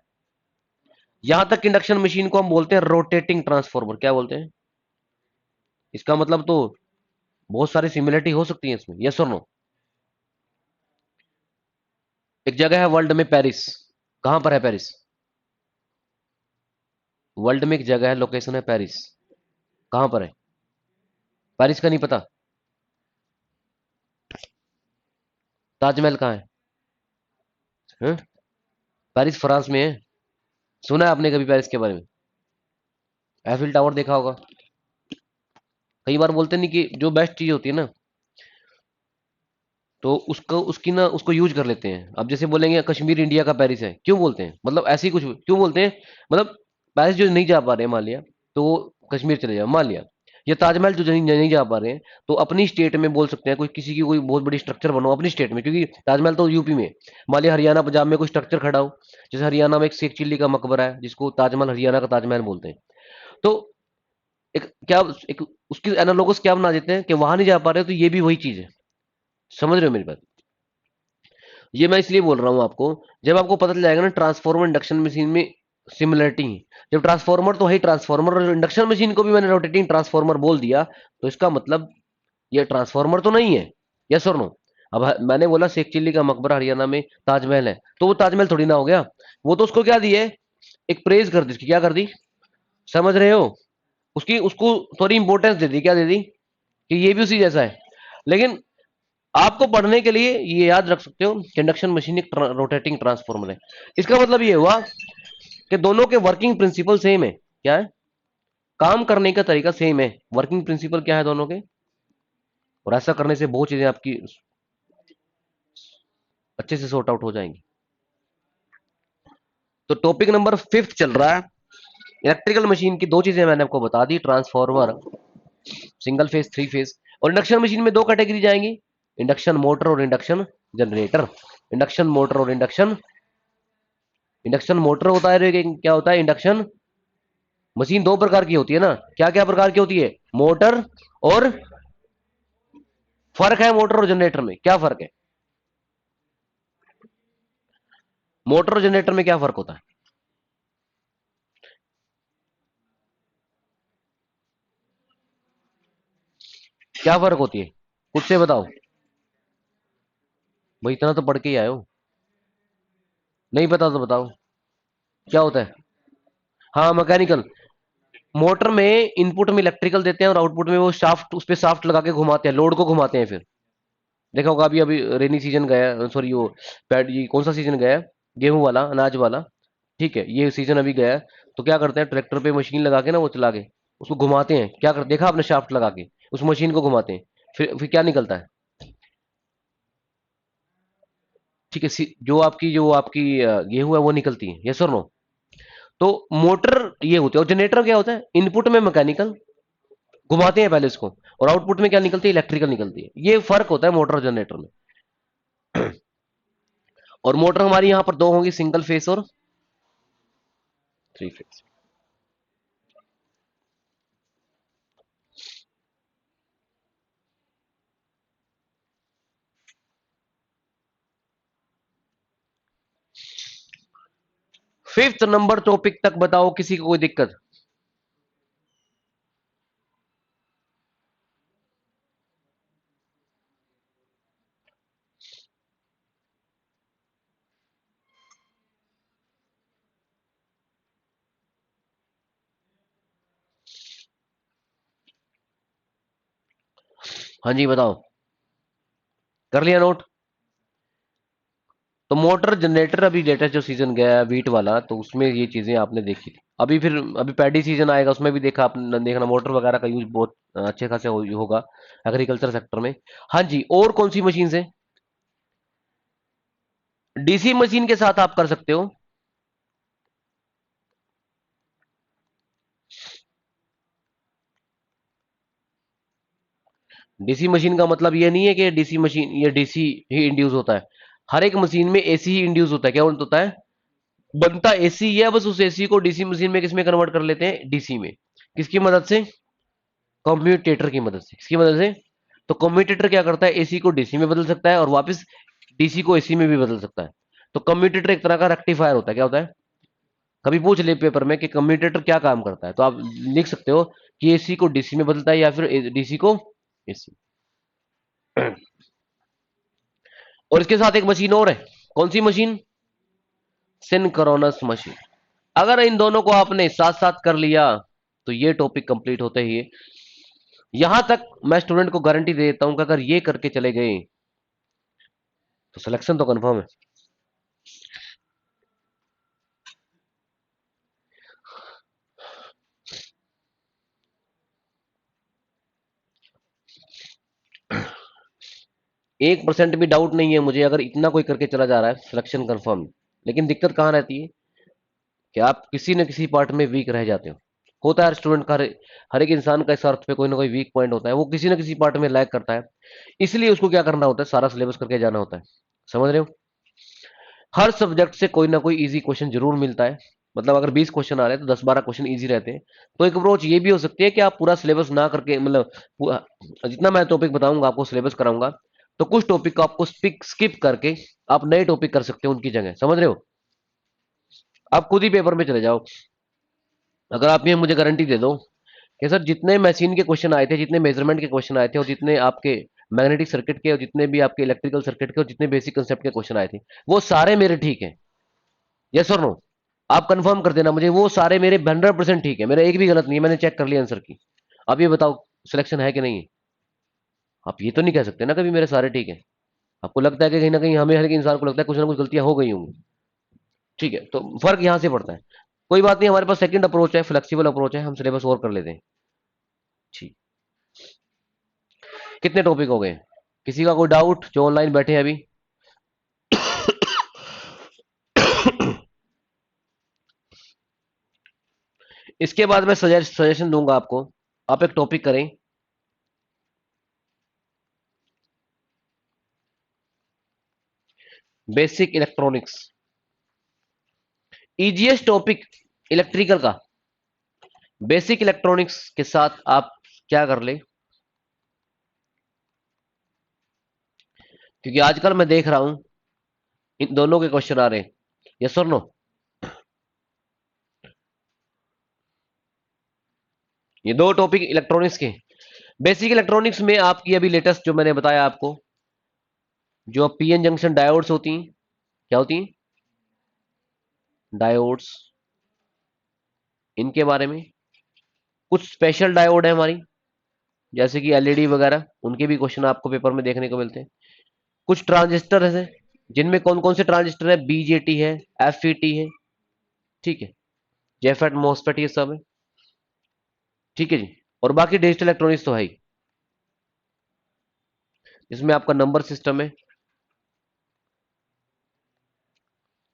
यहां तक इंडक्शन मशीन को हम बोलते हैं रोटेटिंग ट्रांसफॉर्मर। क्या बोलते हैं, इसका मतलब तो बहुत सारी सिमिलरिटी हो सकती है इसमें, यस और नो। एक जगह है वर्ल्ड में पेरिस, कहां पर है पेरिस, वर्ल्ड में एक जगह है, लोकेशन है पेरिस, कहां पर है, पेरिस का नहीं पता। ताजमहल कहाँ है, हैं? पेरिस फ्रांस में है। सुना है आपने कभी पेरिस के बारे में, एफिल टावर देखा होगा। कई बार बोलते नहीं कि जो बेस्ट चीज होती है ना, तो उसको उसकी ना उसको यूज कर लेते हैं। अब जैसे बोलेंगे कश्मीर इंडिया का पेरिस है, क्यों बोलते हैं, मतलब ऐसी कुछ क्यों बोलते हैं, मतलब पेरिस जो नहीं जा पा रहे हैं मान लिया, तो वो कश्मीर चले जाओ मान लिया। या ताजमहल जो नहीं जा पा रहे हैं तो अपनी स्टेट में बोल सकते हैं, कोई किसी की कोई बहुत बड़ी स्ट्रक्चर बनाओ अपनी स्टेट में, क्योंकि ताजमहल तो यूपी में है। मान लिया हरियाणा पंजाब में कोई स्ट्रक्चर खड़ा हो, जैसे हरियाणा में एक शेख चिल्ली का मकबरा है जिसको ताजमहल, हरियाणा का ताजमहल बोलते हैं। तो एक क्या, एक उसकी एनालोगस क्या बना देते हैं कि वहां नहीं जा पा रहे तो ये भी वही चीज है। समझ रहे हो मेरी बात, ये मैं इसलिए बोल रहा हूं आपको, जब आपको पता चल जाएगा ना ट्रांसफॉर्मर इंडक्शन मशीन में सिमिलरिटी है। जब ट्रांसफॉर्मर तो है ट्रांसफॉर्मर, और इंडक्शन मशीन को भी मैंने रोटेटिंग ट्रांसफॉर्मर बोल दिया, तो इसका मतलब ये ट्रांसफॉर्मर तो नहीं है, यस और नो। अब मैंने बोला शेख चिल्ली का मकबरा हरियाणा में ताजमहल है, तो वो ताजमहल थोड़ी ना हो गया, वो तो उसको क्या दिए, एक प्रेज कर दी, उसकी क्या कर दी, समझ रहे हो, उसकी उसको थोड़ी इंपॉर्टेंस दे दी, क्या दे दी, कि ये भी उसी जैसा है। लेकिन आपको पढ़ने के लिए ये याद रख सकते हो कि इंडक्शन मशीन एक रोटेटिंग ट्रांसफॉर्मर है। इसका मतलब ये हुआ कि दोनों के वर्किंग प्रिंसिपल सेम है। क्या है? काम करने का तरीका सेम है। वर्किंग प्रिंसिपल क्या है दोनों के? और ऐसा करने से बहुत चीजें आपकी अच्छे से सॉर्ट आउट हो जाएंगी। तो टॉपिक नंबर 5 चल रहा है। इलेक्ट्रिकल मशीन की दो चीजें मैंने आपको बता दी, transformer single phase, three phase. और इंडक्शन मशीन में दो कैटेगरी जाएंगी, इंडक्शन मोटर और इंडक्शन जनरेटर। इंडक्शन मोटर और इंडक्शन इंडक्शन मोटर होता है, क्या होता है इंडक्शन मशीन? दो प्रकार की होती है ना। क्या क्या प्रकार की होती है? मोटर और, फर्क है मोटर और जनरेटर में, क्या फर्क है? मोटर और जनरेटर में क्या फर्क होता है? क्या फर्क होती है? खुद से बताओ भाई, इतना तो पढ़ के ही आए हो। नहीं पता तो बताओ क्या होता है। हाँ, मैकेनिकल। मोटर में इनपुट में इलेक्ट्रिकल देते हैं और आउटपुट में वो शाफ्ट, उस पे शाफ्ट लगा के घुमाते हैं, लोड को घुमाते हैं। फिर देखा होगा, अभी अभी रेनी सीजन गया, सॉरी वो पैड, ये कौन सा सीजन गया है? गेहूं वाला, अनाज वाला। ठीक है, ये सीजन अभी गया है। तो क्या करते हैं, ट्रैक्टर पे मशीन लगा के ना, वो चला के उसको घुमाते हैं। क्या कर देखा आपने? शाफ्ट लगा के उस मशीन को घुमाते हैं। फिर क्या निकलता है? ठीक है, जो आपकी गेहूं है वो निकलती है, यस और नो? तो मोटर ये होती है, और जनरेटर क्या होता है? इनपुट में मैकेनिकल घुमाते हैं पहले इसको, और आउटपुट में क्या निकलती है? इलेक्ट्रिकल निकलती है। ये फर्क होता है मोटर और जनरेटर में। और मोटर हमारी यहां पर दो होंगी, सिंगल फेस और three phase. Fifth number topic तक बताओ, किसी को कोई दिक्कत? हाँ जी बताओ, कर लिया नोट? तो मोटर जनरेटर अभी लेटेस्ट जो सीजन गया है वीट वाला, तो उसमें ये चीजें आपने देखी थी। अभी फिर अभी पैडी सीजन आएगा, उसमें भी देखा आपने, देखना मोटर वगैरह का यूज बहुत अच्छे खासे होगा एग्रीकल्चर सेक्टर में। हाँ जी, और कौन सी मशीन से? डीसी मशीन के साथ आप कर सकते हो। डीसी मशीन का मतलब ये नहीं है कि डीसी मशीन, ये डीसी ही इंड्यूस होता है। हर एक मशीन में एसी ही इंड्यूस होता है। क्या होता है? बनता एसी ही है, बस उस एसी को डीसी मशीन में किसमें कन्वर्ट कर लेते हैं? डीसी में। किसकी मदद से? कम्यूटेटर की मदद से। किसकी मदद से? तो कम्यूटेटर क्या करता है? एसी को डीसी में बदल सकता है और वापस डीसी को एसी में भी बदल सकता है। तो कम्यूटेटर एक तरह का रेक्टिफायर होता है। क्या होता है? कभी पूछ ले पेपर में कि कम्यूटेटर क्या काम करता है, तो आप लिख सकते हो कि एसी को डीसी में बदलता है या फिर डीसी को एसी। और इसके साथ एक मशीन और है। कौन सी मशीन? Synchronous machine. अगर इन दोनों को आपने साथ साथ कर लिया तो ये टॉपिक कंप्लीट होते ही, यहां तक मैं स्टूडेंट को गारंटी दे देता हूं कि अगर ये करके चले गए तो सिलेक्शन तो कंफर्म है। 1% भी डाउट नहीं है मुझे, अगर इतना कोई करके चला जा रहा है सिलेक्शन कंफर्म। लेकिन दिक्कत कहां रहती है कि आप किसी न किसी पार्ट में वीक रह जाते हो। होता है हर स्टूडेंट का, हर एक इंसान का इस अर्थ पे कोई ना कोई वीक पॉइंट होता है, वो किसी न किसी पार्ट में लैग करता है। इसलिए उसको क्या करना होता है? सारा सिलेबस करके जाना होता है। समझ रहे हो? हर सब्जेक्ट से कोई ना कोई इजी क्वेश्चन जरूर मिलता है। मतलब अगर 20 क्वेश्चन आ रहे हैं तो 10-12 क्वेश्चन इजी रहते हैं। तो एक अप्रोच ये भी हो सकती है कि आप पूरा सिलेबस ना करके, मतलब जितना मैं टॉपिक बताऊंगा आपको, सिलेबस कराऊंगा, तो कुछ टॉपिक को आपको स्किप करके आप नए टॉपिक कर सकते हो उनकी जगह। समझ रहे हो? आप खुद ही पेपर में चले जाओ। अगर आप ये मुझे गारंटी दे दो कि सर जितने मशीन के क्वेश्चन आए थे, जितने मेजरमेंट के क्वेश्चन आए थे, और जितने आपके मैग्नेटिक सर्किट के, और जितने भी आपके इलेक्ट्रिकल सर्किट के, और जितने बेसिक कंसेप्ट के क्वेश्चन आए थे, वो सारे मेरे ठीक है, यस और नो? आप कंफर्म कर देना मुझे, वो सारे मेरे 100% ठीक है, मेरा एक भी गलत नहीं है, मैंने चेक कर लिया आंसर की। अब ये बताओ सिलेक्शन है कि नहीं है? आप ये तो नहीं कह सकते ना कभी मेरे सारे ठीक है। आपको लगता है कि कहीं ना कहीं हमें हर एक इंसान को लगता है कुछ ना कुछ गलतियां हो गई होंगी। ठीक है, तो फर्क यहां से पड़ता है। कोई बात नहीं, हमारे पास सेकंड अप्रोच है, फ्लेक्सिबल अप्रोच है, हम सिलेबस और कर लेते हैं। ठीक। कितने टॉपिक हो गए? किसी का कोई डाउट जो ऑनलाइन बैठे हैं अभी? इसके बाद मैं सजेशन दूंगा आपको। आप एक टॉपिक करें, basic electronics, easiest topic electrical का। बेसिक इलेक्ट्रॉनिक्स के साथ आप क्या कर ले, क्योंकि आजकल मैं देख रहा हूं इन दोनों के क्वेश्चन आ रहे हैं। यस और नो? ये दो टॉपिक इलेक्ट्रॉनिक्स के। बेसिक इलेक्ट्रॉनिक्स में आपकी अभी लेटेस्ट जो मैंने बताया आपको, जो पीएन जंक्शन डायोड्स होती हैं, क्या होती हैं? डायोड्स, इनके बारे में। कुछ स्पेशल डायोड है हमारी, जैसे कि एलईडी वगैरह, उनके भी क्वेश्चन आपको पेपर में देखने को मिलते हैं। कुछ ट्रांजिस्टर है, जिनमें कौन कौन से ट्रांजिस्टर है, बीजेटी है, एफईटी है, ठीक है, जेफेट मॉसफेट, ये सब है। ठीक है जी। और बाकी डिजिटल इलेक्ट्रॉनिक्स तो है ही, जिसमें आपका नंबर सिस्टम है,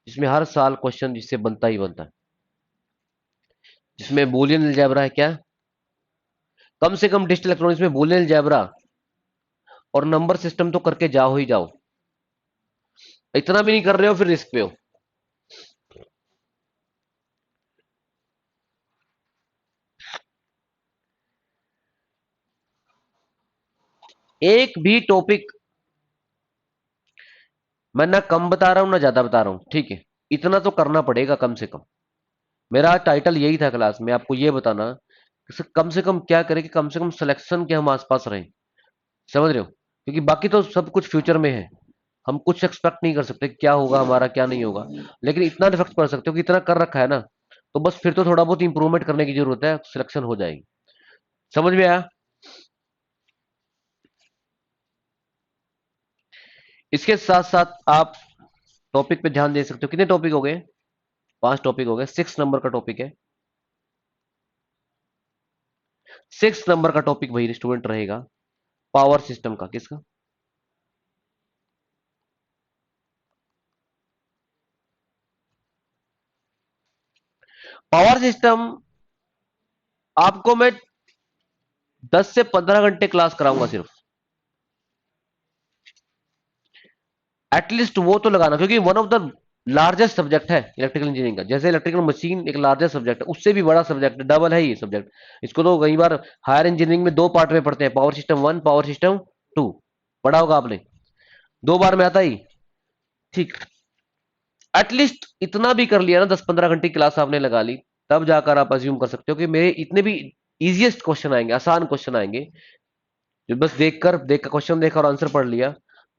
जिसमें हर साल क्वेश्चन जिससे बनता ही बनता है, जिसमें बूलियन अलजेब्रा है क्या, कम से कम डिजिटल इलेक्ट्रॉनिक्स में बूलियन अलजेब्रा और नंबर सिस्टम तो करके जाओ ही जाओ। इतना भी नहीं कर रहे हो फिर रिस्क पे हो। एक भी टॉपिक मैं ना कम बता रहा हूं ना ज्यादा बता रहा हूं, ठीक है, इतना तो करना पड़ेगा कम से कम। मेरा टाइटल यही था क्लास में, आपको ये बताना कि कम से कम क्या करें कि कम से कम सिलेक्शन के हम आसपास रहें। समझ रहे हो? क्योंकि बाकी तो सब कुछ फ्यूचर में है, हम कुछ एक्सपेक्ट नहीं कर सकते क्या होगा हमारा क्या नहीं होगा, लेकिन इतना डिफेक्ट कर सकते हो कि इतना कर रखा है ना, तो बस फिर तो थोड़ा बहुत इंप्रूवमेंट करने की जरूरत है, सिलेक्शन हो जाएगी। समझ में आया? इसके साथ साथ आप टॉपिक पे ध्यान दे सकते हो। कितने टॉपिक हो गए? 5 टॉपिक हो गए। 6 नंबर का टॉपिक है। 6 नंबर का टॉपिक भाई स्टूडेंट रहेगा पावर सिस्टम का। किसका? पावर सिस्टम आपको मैं 10 से 15 घंटे क्लास कराऊंगा सिर्फ। एटलीस्ट वो तो लगाना, क्योंकि one of the largest subject है इलेक्ट्रिकल इंजीनियरिंग का। जैसे इलेक्ट्रिकल मशीन एक लार्जेस्ट सब्जेक्ट है, उससे भी बड़ा सब्जेक्ट है, डबल है ये सब्जेक्ट। इसको तो कई बार हायर इंजीनियरिंग में 2 पार्ट में पढ़ते हैं, पावर सिस्टम 1, पावर सिस्टम 2। पढ़ा होगा आपने, 2 बार में आता ही। ठीक। एटलीस्ट इतना भी कर लिया ना, 10-15 घंटे की क्लास आपने लगा ली, तब जाकर आप अज्यूम कर सकते हो कि मेरे इतने भी इजीएस्ट क्वेश्चन आएंगे, आसान क्वेश्चन आएंगे, जो बस देख कर क्वेश्चन देखा और आंसर पढ़ लिया,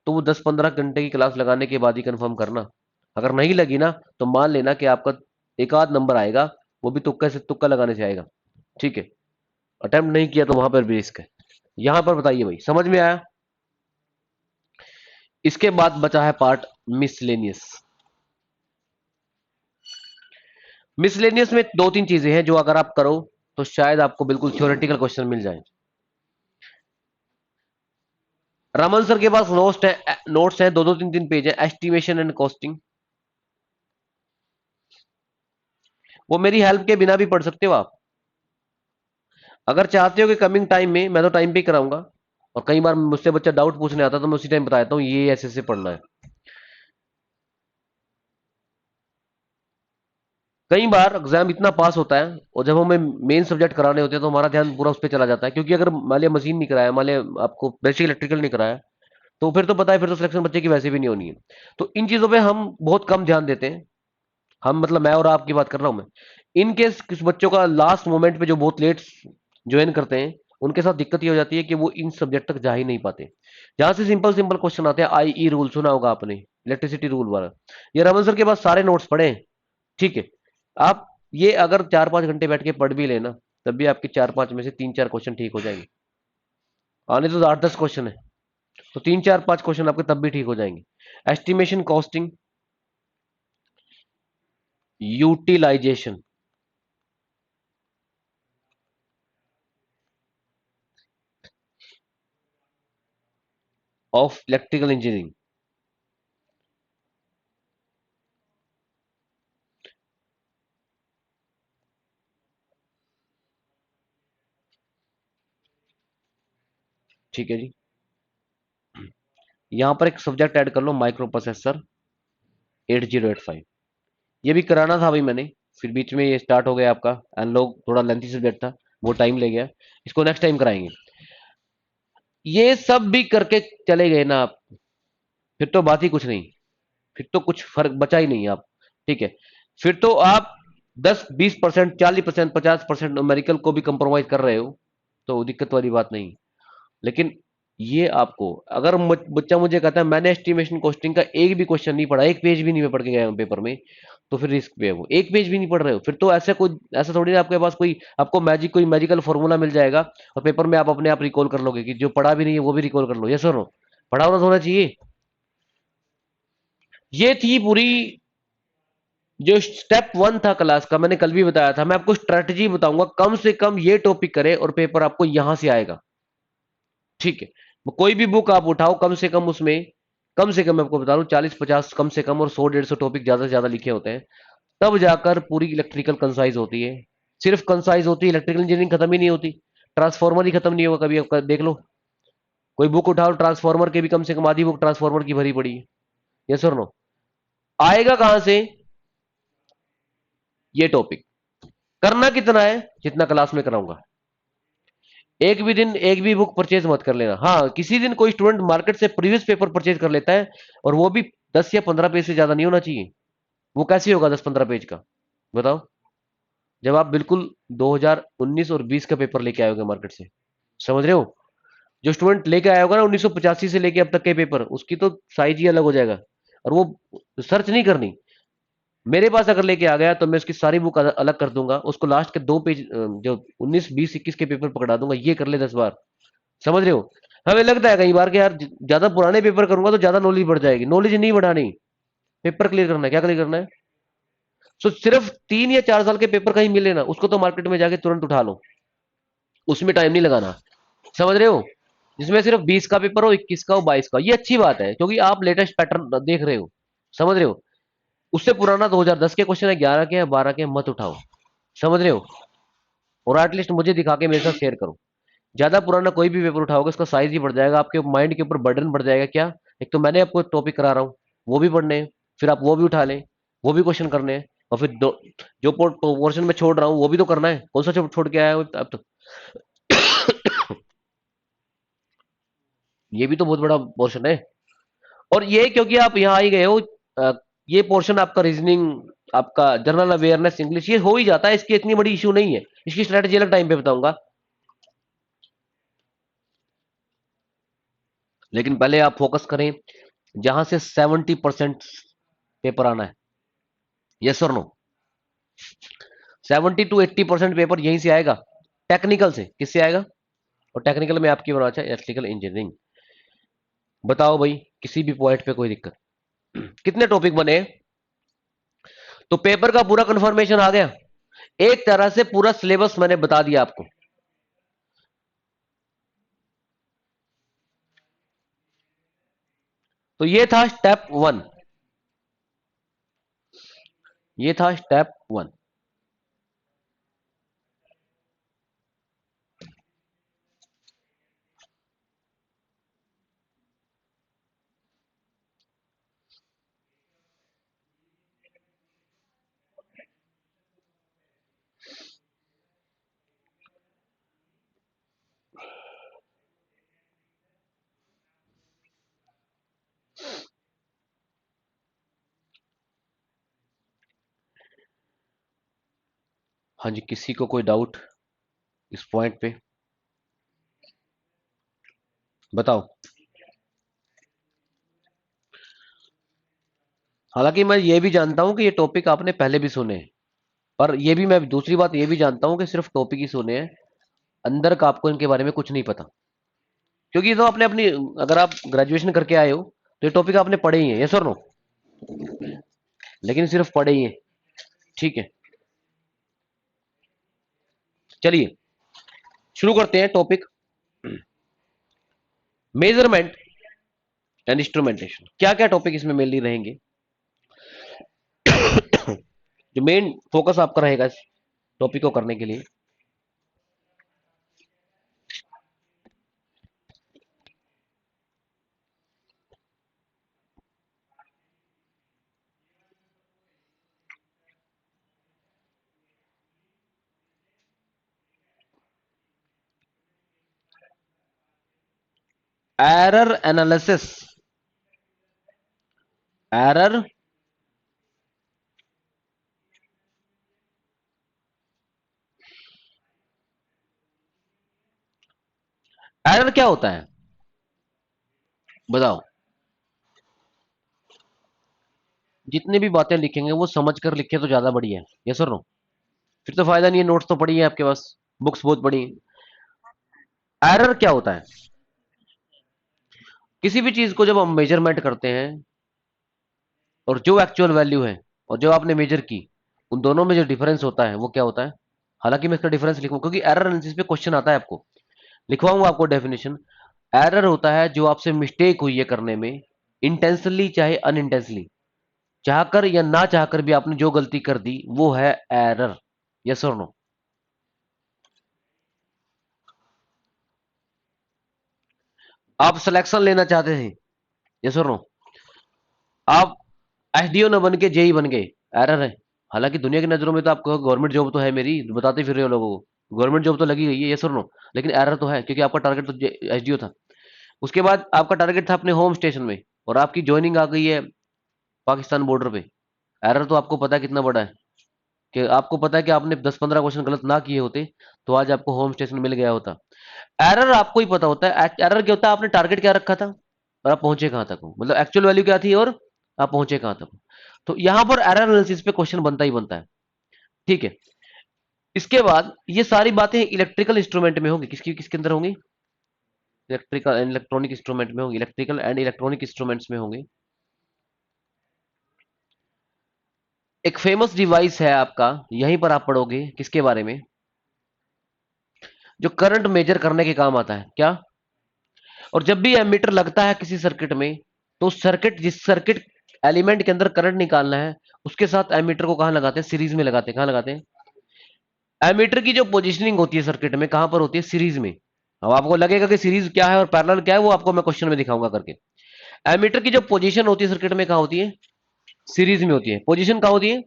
तो वो 10-15 घंटे की क्लास लगाने के बाद ही कंफर्म करना। अगर नहीं लगी ना, तो मान लेना कि आपका एक आध नंबर आएगा, वो भी तुक्का से, तुक्का लगाने से आएगा। ठीक है, अटेम्प्ट नहीं किया तो वहां पर भी रिस्क है। यहां पर बताइए भाई, समझ में आया? इसके बाद बचा है पार्ट मिसलेनियस। मिसलेनियस में 2-3 चीजें हैं जो अगर आप करो तो शायद आपको बिल्कुल थ्योरेटिकल क्वेश्चन मिल जाए। रमन सर के पास नोट्स है, 2-2 3-3 पेज है, एस्टिमेशन एंड कॉस्टिंग। वो मेरी हेल्प के बिना भी पढ़ सकते हो आप। अगर चाहते हो कि कमिंग टाइम में, मैं तो टाइम पे ही कराऊंगा, और कई बार मुझसे बच्चा डाउट पूछने आता है तो मैं उसी टाइम बताता हूँ ये ऐसे ऐसे पढ़ना है। कई बार एग्जाम इतना पास होता है, और जब हमें मेन सब्जेक्ट कराने होते हैं तो हमारा ध्यान पूरा उस पर चला जाता है, क्योंकि अगर मान लिया मशीन नहीं कराया, मान लिया आपको बेसिक इलेक्ट्रिकल नहीं कराया, तो फिर तो पता है फिर तो सिलेक्शन बच्चे की वैसे भी नहीं होनी है। तो इन चीजों पे हम बहुत कम ध्यान देते हैं। हम मतलब मैं और आपकी बात कर रहा हूं मैं। इन केस कुछ बच्चों का लास्ट मोमेंट पे जो बहुत लेट ज्वाइन करते हैं, उनके साथ दिक्कत ये हो जाती है कि वो इन सब्जेक्ट तक जा ही नहीं पाते। जहां से सिंपल सिंपल क्वेश्चन आते हैं, आई रूल सुना होगा आपने, इलेक्ट्रिसिटी रूल वाला। ये रमन सर के पास सारे नोट्स पढ़े हैं। ठीक है, आप ये अगर 4-5 घंटे बैठ के पढ़ भी लेना, तब भी आपके 4-5 में से 3-4 क्वेश्चन ठीक हो जाएंगे। आने तो 8-10 क्वेश्चन है। तो 3 4 5 क्वेश्चन आपके तब भी ठीक हो जाएंगे। Estimation, costing, utilization of electrical engineering. ठीक है जी। यहां पर एक सब्जेक्ट ऐड कर लो, माइक्रो प्रोसेसर 8085। ये भी कराना था अभी मैंने, फिर बीच में ये स्टार्ट हो गया आपका एनालॉग, थोड़ा लेंथी सब्जेक्ट था, वो टाइम ले गया। इसको नेक्स्ट टाइम कराएंगे। ये सब भी करके चले गए ना आप, फिर तो बात ही कुछ नहीं, फिर तो कुछ फर्क बचा ही नहीं आप। ठीक है, फिर तो आप 10 20% 40% 50% न्यूमेरिकल को भी कंप्रोमाइज कर रहे हो, तो दिक्कत वाली बात नहीं। लेकिन ये आपको, अगर बच्चा मुझे कहता है मैंने एस्टिमेशन कॉस्टिंग का एक भी क्वेश्चन नहीं पढ़ा, एक पेज भी नहीं मैं पढ़ के गया हूं पेपर में, तो फिर रिस्क पे है वो। एक पेज भी नहीं पढ़ रहे हो, फिर तो ऐसा कोई, ऐसा थोड़ी ना आपके पास कोई आपको मैजिक, कोई मैजिकल फॉर्मूला मिल जाएगा और पेपर में आप अपने आप रिकॉल कर लोगे कि जो पढ़ा भी नहीं है वो भी रिकॉल कर लो। यस और नो? पढ़ा होना तो होना चाहिए। ये थी पूरी, जो स्टेप 1 था क्लास का, मैंने कल भी बताया था। मैं आपको स्ट्रेटजी बताऊंगा, कम से कम ये टॉपिक करे और पेपर आपको यहां से आएगा। ठीक है, कोई भी बुक आप उठाओ, कम से कम उसमें, कम से कम मैं आपको बता दूं 40 50 कम से कम, और 100 150 टॉपिक ज्यादा से ज्यादा लिखे होते हैं, तब जाकर पूरी इलेक्ट्रिकल कंसाइज होती है। सिर्फ कंसाइज होती है, इलेक्ट्रिकल इंजीनियरिंग खत्म ही नहीं होती। ट्रांसफार्मर ही खत्म नहीं होगा कभी, आप देख लो, कोई बुक उठाओ ट्रांसफार्मर के भी कम से कम आधी बुक ट्रांसफार्मर की भरी पड़ी है। यस और नो? आएगा कहां से ये टॉपिक? करना कितना है? जितना क्लास में कराऊंगा। एक भी दिन एक भी बुक परचेज मत कर लेना। हाँ, किसी दिन कोई स्टूडेंट मार्केट से प्रीवियस पेपर परचेज कर लेता है, और वो भी 10 या 15 पेज से ज्यादा नहीं होना चाहिए। वो कैसे होगा 10 15 पेज का? बताओ, जब आप बिल्कुल 2019 और 20 का पेपर लेके आए मार्केट से। समझ रहे हो? जो स्टूडेंट लेके आया होगा ना 1985 से लेके अब तक के पेपर, उसकी तो साइज ही अलग हो जाएगा, और वो सर्च नहीं करनी। मेरे पास अगर लेके आ गया तो मैं उसकी सारी बुक अलग कर दूंगा, उसको लास्ट के 2 पेज जो 19 20 21 के पेपर पकड़ा दूंगा, ये कर ले 10 बार। समझ रहे हो? हमें लगता है कई बार कि यार ज्यादा पुराने पेपर करूंगा तो ज्यादा नॉलेज बढ़ जाएगी। नॉलेज नहीं बढ़ानी, पेपर क्लियर करना है। क्या क्लियर करना है? सो सिर्फ 3 या 4 साल के पेपर कहीं मिले ना, उसको तो मार्केट में जाके तुरंत उठा लो, उसमें टाइम नहीं लगाना। समझ रहे हो? जिसमें सिर्फ 20 का पेपर हो, 21 का हो, 22 का, ये अच्छी बात है क्योंकि आप लेटेस्ट पैटर्न देख रहे हो। समझ रहे हो? उससे पुराना 2010 के क्वेश्चन है, 11 के, 12 के मत उठाओ। समझ रहे हो? और एटलीस्ट मुझे दिखा के मेरे साथ शेयर करो। ज्यादा पुराना कोई भी पेपर उठाओगे उसका साइज ही बढ़ जाएगा, आपके माइंड के ऊपर बर्डन बढ़ जाएगा। क्या? एक तो मैंने आपको टॉपिक करा रहा हूँ, वो भी पढ़ने हैं, फिर आप वो भी उठा लें, वो भी क्वेश्चन करने हैं, और फिर जो पोर्शन में छोड़ रहा हूँ वो भी तो करना है। कौन सा छोड़ के आया हूँ अब तो? ये भी तो बहुत बड़ा पोर्शन है। और ये क्योंकि आप यहाँ आई गए हो, ये पोर्शन आपका रीजनिंग, आपका जनरल अवेयरनेस, इंग्लिश, ये हो ही जाता है, इसकी इतनी बड़ी इशू नहीं है। इसकी स्ट्रेटेजी अलग टाइम पे बताऊंगा। लेकिन पहले आप फोकस करें जहां से 70% पेपर आना है। यस और नो? 70 to 80% पेपर यहीं से आएगा। टेक्निकल से किससे आएगा? और टेक्निकल में आपकी बनाना चाहिए इलेक्ट्रिकल इंजीनियरिंग। बताओ भाई, किसी भी पॉइंट पे कोई दिक्कत? कितने टॉपिक बने? तो पेपर का पूरा कंफर्मेशन आ गया। एक तरह से पूरा सिलेबस मैंने बता दिया आपको। तो ये था स्टेप 1, ये था स्टेप 1। हाँ जी, किसी को कोई डाउट इस पॉइंट पे? बताओ। हालांकि मैं ये भी जानता हूं कि ये टॉपिक आपने पहले भी सुने हैं, पर ये भी, मैं दूसरी बात ये भी जानता हूं कि सिर्फ टॉपिक ही सुने हैं, अंदर का आपको इनके बारे में कुछ नहीं पता। क्योंकि ये तो आपने अपनी, अगर आप ग्रेजुएशन करके आए हो तो ये टॉपिक आपने पढ़े ही है, यस और नो, लेकिन सिर्फ पढ़े ही है। ठीक है, चलिए शुरू करते हैं टॉपिक। मेजरमेंट एंड इंस्ट्रूमेंटेशन, क्या क्या टॉपिक इसमें मेनली रहेंगे, जो मेन फोकस आपका रहेगा इस टॉपिक को करने के लिए। एरर एनालिसिस, एरर एरर क्या होता है बताओ। जितनी भी बातें लिखेंगे वो समझ कर लिखे तो ज्यादा बढ़िया है, यस और नो। फिर तो फायदा नहीं है, नोट्स तो पड़ी है आपके पास, बुक्स बहुत पड़ी है। एरर क्या होता है, किसी भी चीज को जब हम मेजरमेंट करते हैं और जो एक्चुअल वैल्यू है और जो आपने मेजर की, उन दोनों में जो डिफरेंस होता है वो क्या होता है। हालांकि मैं इसका डिफरेंस लिखूं क्योंकि एरर एनालिसिस पे क्वेश्चन आता है, आपको लिखवाऊंगा आपको डेफिनेशन। एरर होता है जो आपसे मिस्टेक हुई है करने में, इंटेंशनली चाहे अनइंटेंशनली, चाहकर या ना चाहकर भी आपने जो गलती कर दी वो है एरर, यस और नो। आप सिलेक्शन लेना चाहते थे, यस और नो, आप एसडीओ न बन के जेई बन गए, एरर है। हालांकि दुनिया की नजरों में तो आपको गवर्नमेंट जॉब तो है, मेरी बताते फिर रहे हो लोगों को गवर्नमेंट जॉब तो लगी गई है, यस और नो, लेकिन एरर तो है क्योंकि आपका टारगेट तो एसडीओ था। उसके बाद आपका टारगेट था अपने होम स्टेशन में, और आपकी ज्वाइनिंग आ गई है पाकिस्तान बॉर्डर पे। एरर तो आपको पता है कितना बड़ा है, कि आपको पता है कि आपने 10-15 क्वेश्चन गलत ना किए होते तो आज आपको होम स्टेशन मिल गया होता। एरर आपको ही पता होता है, एरर क्या होता है, आपने टारगेट क्या रखा था और आप पहुंचे कहां तक हो, मतलब एक्चुअल वैल्यू क्या थी और आप पहुंचे कहां तक हो। तो यहां पर एरर एनालिसिस पे क्वेश्चन बनता ही बनता है। ठीक है, इसके बाद ये सारी बातें इलेक्ट्रिकल इंस्ट्रूमेंट में होंगी, किसकी किसके अंदर होंगी, इलेक्ट्रिकल एंड इलेक्ट्रॉनिक इंस्ट्रूमेंट में होंगी, इलेक्ट्रिकल एंड इलेक्ट्रॉनिक इंस्ट्रूमेंट्स में होंगे। एक फेमस डिवाइस है आपका, यहीं पर आप पढ़ोगे किसके बारे में, जो करंट मेजर करने के काम आता है क्या। और जब भी एमीटर लगता है किसी सर्किट में, तो सर्किट, जिस सर्किट एलिमेंट के अंदर करंट निकालना है उसके साथ एमीटर को कहां लगाते हैं, सीरीज में लगाते हैं। कहां लगाते हैं, एमीटर की जो पोजीशनिंग होती है सर्किट में कहां पर होती है, सीरीज में। अब आपको लगेगा कि सीरीज क्या है और पैरेलल क्या है, वो आपको मैं क्वेश्चन में दिखाऊंगा करके। एमीटर की जो पोजीशन होती है सर्किट में कहां होती है, सीरीज में होती है। पोजीशन कहां होती है,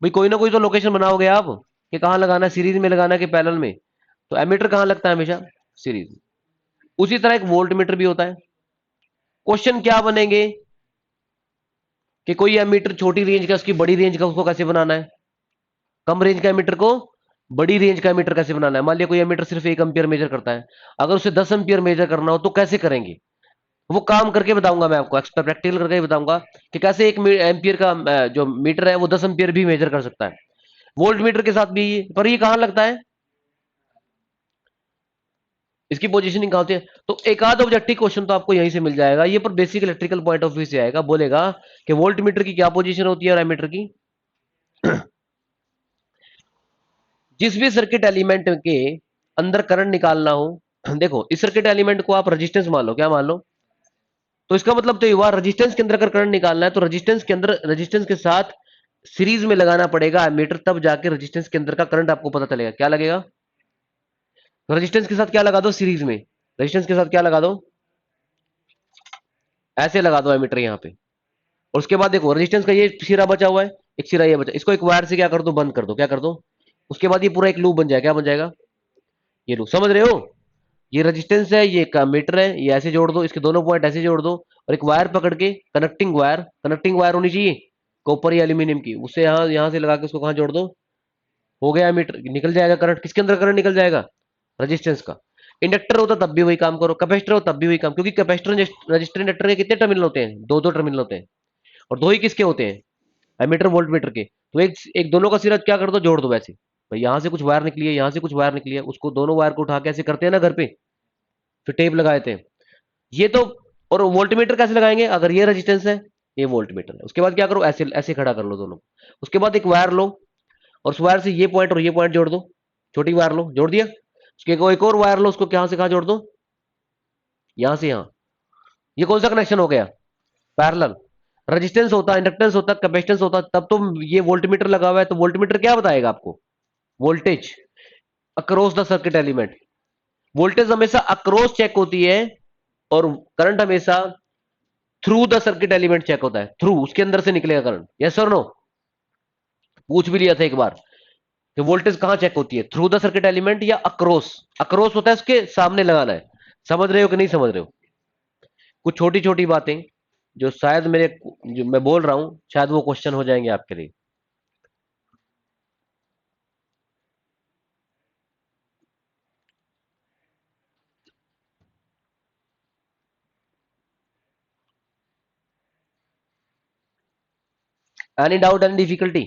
भाई कोई ना कोई तो लोकेशन बनाओगे आप कि कहां लगाना है, सीरीज में लगाना है कि पैरेलल में। तो एमीटर कहां लगता है हमेशा, सीरीज। उसी तरह एक वोल्ट मीटर भी होता है। क्वेश्चन क्या बनेंगे कि कोई एमीटर छोटी रेंज का, उसकी बड़ी रेंज का, उसको कैसे बनाना है, कम रेंज का एमीटर को बड़ी रेंज का एमीटर कैसे बनाना है। मान लिया कोई एमीटर सिर्फ 1 एम्पियर मेजर करता है, अगर उसे 10 एम्पियर मेजर करना हो तो कैसे करेंगे, वो काम करके बताऊंगा मैं आपको, एक्स्ट्रा प्रैक्टिकल करके बताऊंगा कि कैसे 1 एम्पियर का जो मीटर है वो 10 एम्पियर भी मेजर कर सकता है। वोल्ट मीटर के साथ भी ये, पर ये कहां लगता है, इसकी पोजीशनिंग कहां होती है। तो एक आध ऑब्जेक्टिव क्वेश्चन तो आपको यहीं से मिल जाएगा, ये पर basic electrical point of view से आएगा, बोलेगा कि वोल्ट मीटर की क्या पोजीशन होती है और एमीटर की। जिस भी सर्किट एलिमेंट के अंदर करंट निकालना हो, देखो इस सर्किट एलिमेंट को आप रेजिस्टेंस मान लो, क्या मान लो, तो इसका मतलब तो ये हुआ रेजिस्टेंस के अंदर अगर करंट निकालना है तो रेजिस्टेंस के अंदर, रेजिस्टेंस के साथ सीरीज में लगाना पड़ेगा एमीटर, तब जाके रेजिस्टेंस के अंदर का करंट आपको पता चलेगा। क्या लगेगा, रेजिस्टेंस के साथ क्या लगा दो सीरीज में, रेजिस्टेंस के साथ क्या लगा दो, ऐसे लगा दो एमीटर यहाँ पे। और उसके बाद देखो रेजिस्टेंस का ये सिरा बचा हुआ है, एक सिरा ये बचा, इसको एक वायर से क्या कर दो, बंद कर दो, क्या कर दो। उसके बाद ये पूरा एक लूप बन जाएगा, क्या बन जाएगा, ये लूप, समझ रहे हो। ये रेजिस्टेंस है, ये मीटर है, ये ऐसे जोड़ दो, इसके दोनों पॉइंट ऐसे जोड़ दो, और एक वायर पकड़ के, कनेक्टिंग वायर होनी चाहिए कॉपर या एल्यूमिनियम की, उससे यहाँ यहाँ से लगा के उसको कहाँ जोड़ दो, हो गया मीटर, निकल जाएगा करंट, किसके अंदर करंट निकल जाएगा, रेजिस्टेंस का। इंडक्टर होता तब भी वही काम करो, कैपेसिटर हो तब भी वही काम, क्योंकि कैपेसिटर रजिस्टर इंडक्टर के कितने टर्मिनल होते हैं, दो दो टर्मिनल होते हैं, और दो ही किसके होते हैं, एमीटर वोल्ट मीटर के। तो एक एक दोनों का सिरा क्या कर दो, जोड़ दो वैसे। भाई यहाँ से कुछ वायर निकली है, यहाँ से कुछ वायर निकली है, उसको दोनों वायर को उठा के ऐसे करते हैं ना घर पे, फिर टेप लगाए थे, ये तो, और वोल्टमीटर कैसे लगाएंगे, अगर ये रेजिस्टेंस है, ये वोल्टमीटर है। उसके बाद क्या करो, ऐसे ऐसे खड़ा कर लो दोनों। उसके बाद एक वायर लो, और उस वायर से ये पॉइंट और ये पॉइंट जोड़ दो। छोटी वायर लो, जोड़ दिया। उसके एक और वायर लो, उसको कहां से कहां जोड़ दो, यहां से यहां। ये कौन सा कनेक्शन हो गया, पैरेलल। रेजिस्टेंस होता, इंडक्टेंस होता, कैपेसिटेंस होता, तब तो ये वोल्टमीटर लगा हुआ है, तो वोल्टमीटर क्या बताएगा आपको, voltage across the circuit element. Voltage हमेशा अक्रॉस चेक होती है, और करंट हमेशा through the circuit element check होता है, थ्रू, उसके अंदर से निकलेगा करंट। यस और नो, पूछ भी लिया था एक बार कि वोल्टेज कहां चेक होती है, थ्रू द सर्किट एलिमेंट या अक्रॉस। अक्रॉस होता है उसके सामने लगाना है। समझ रहे हो कि नहीं समझ रहे हो, कुछ छोटी छोटी बातें जो शायद मेरे, जो मैं बोल रहा हूं, शायद वो क्वेश्चन हो जाएंगे आपके लिए। Any doubt, any difficulty?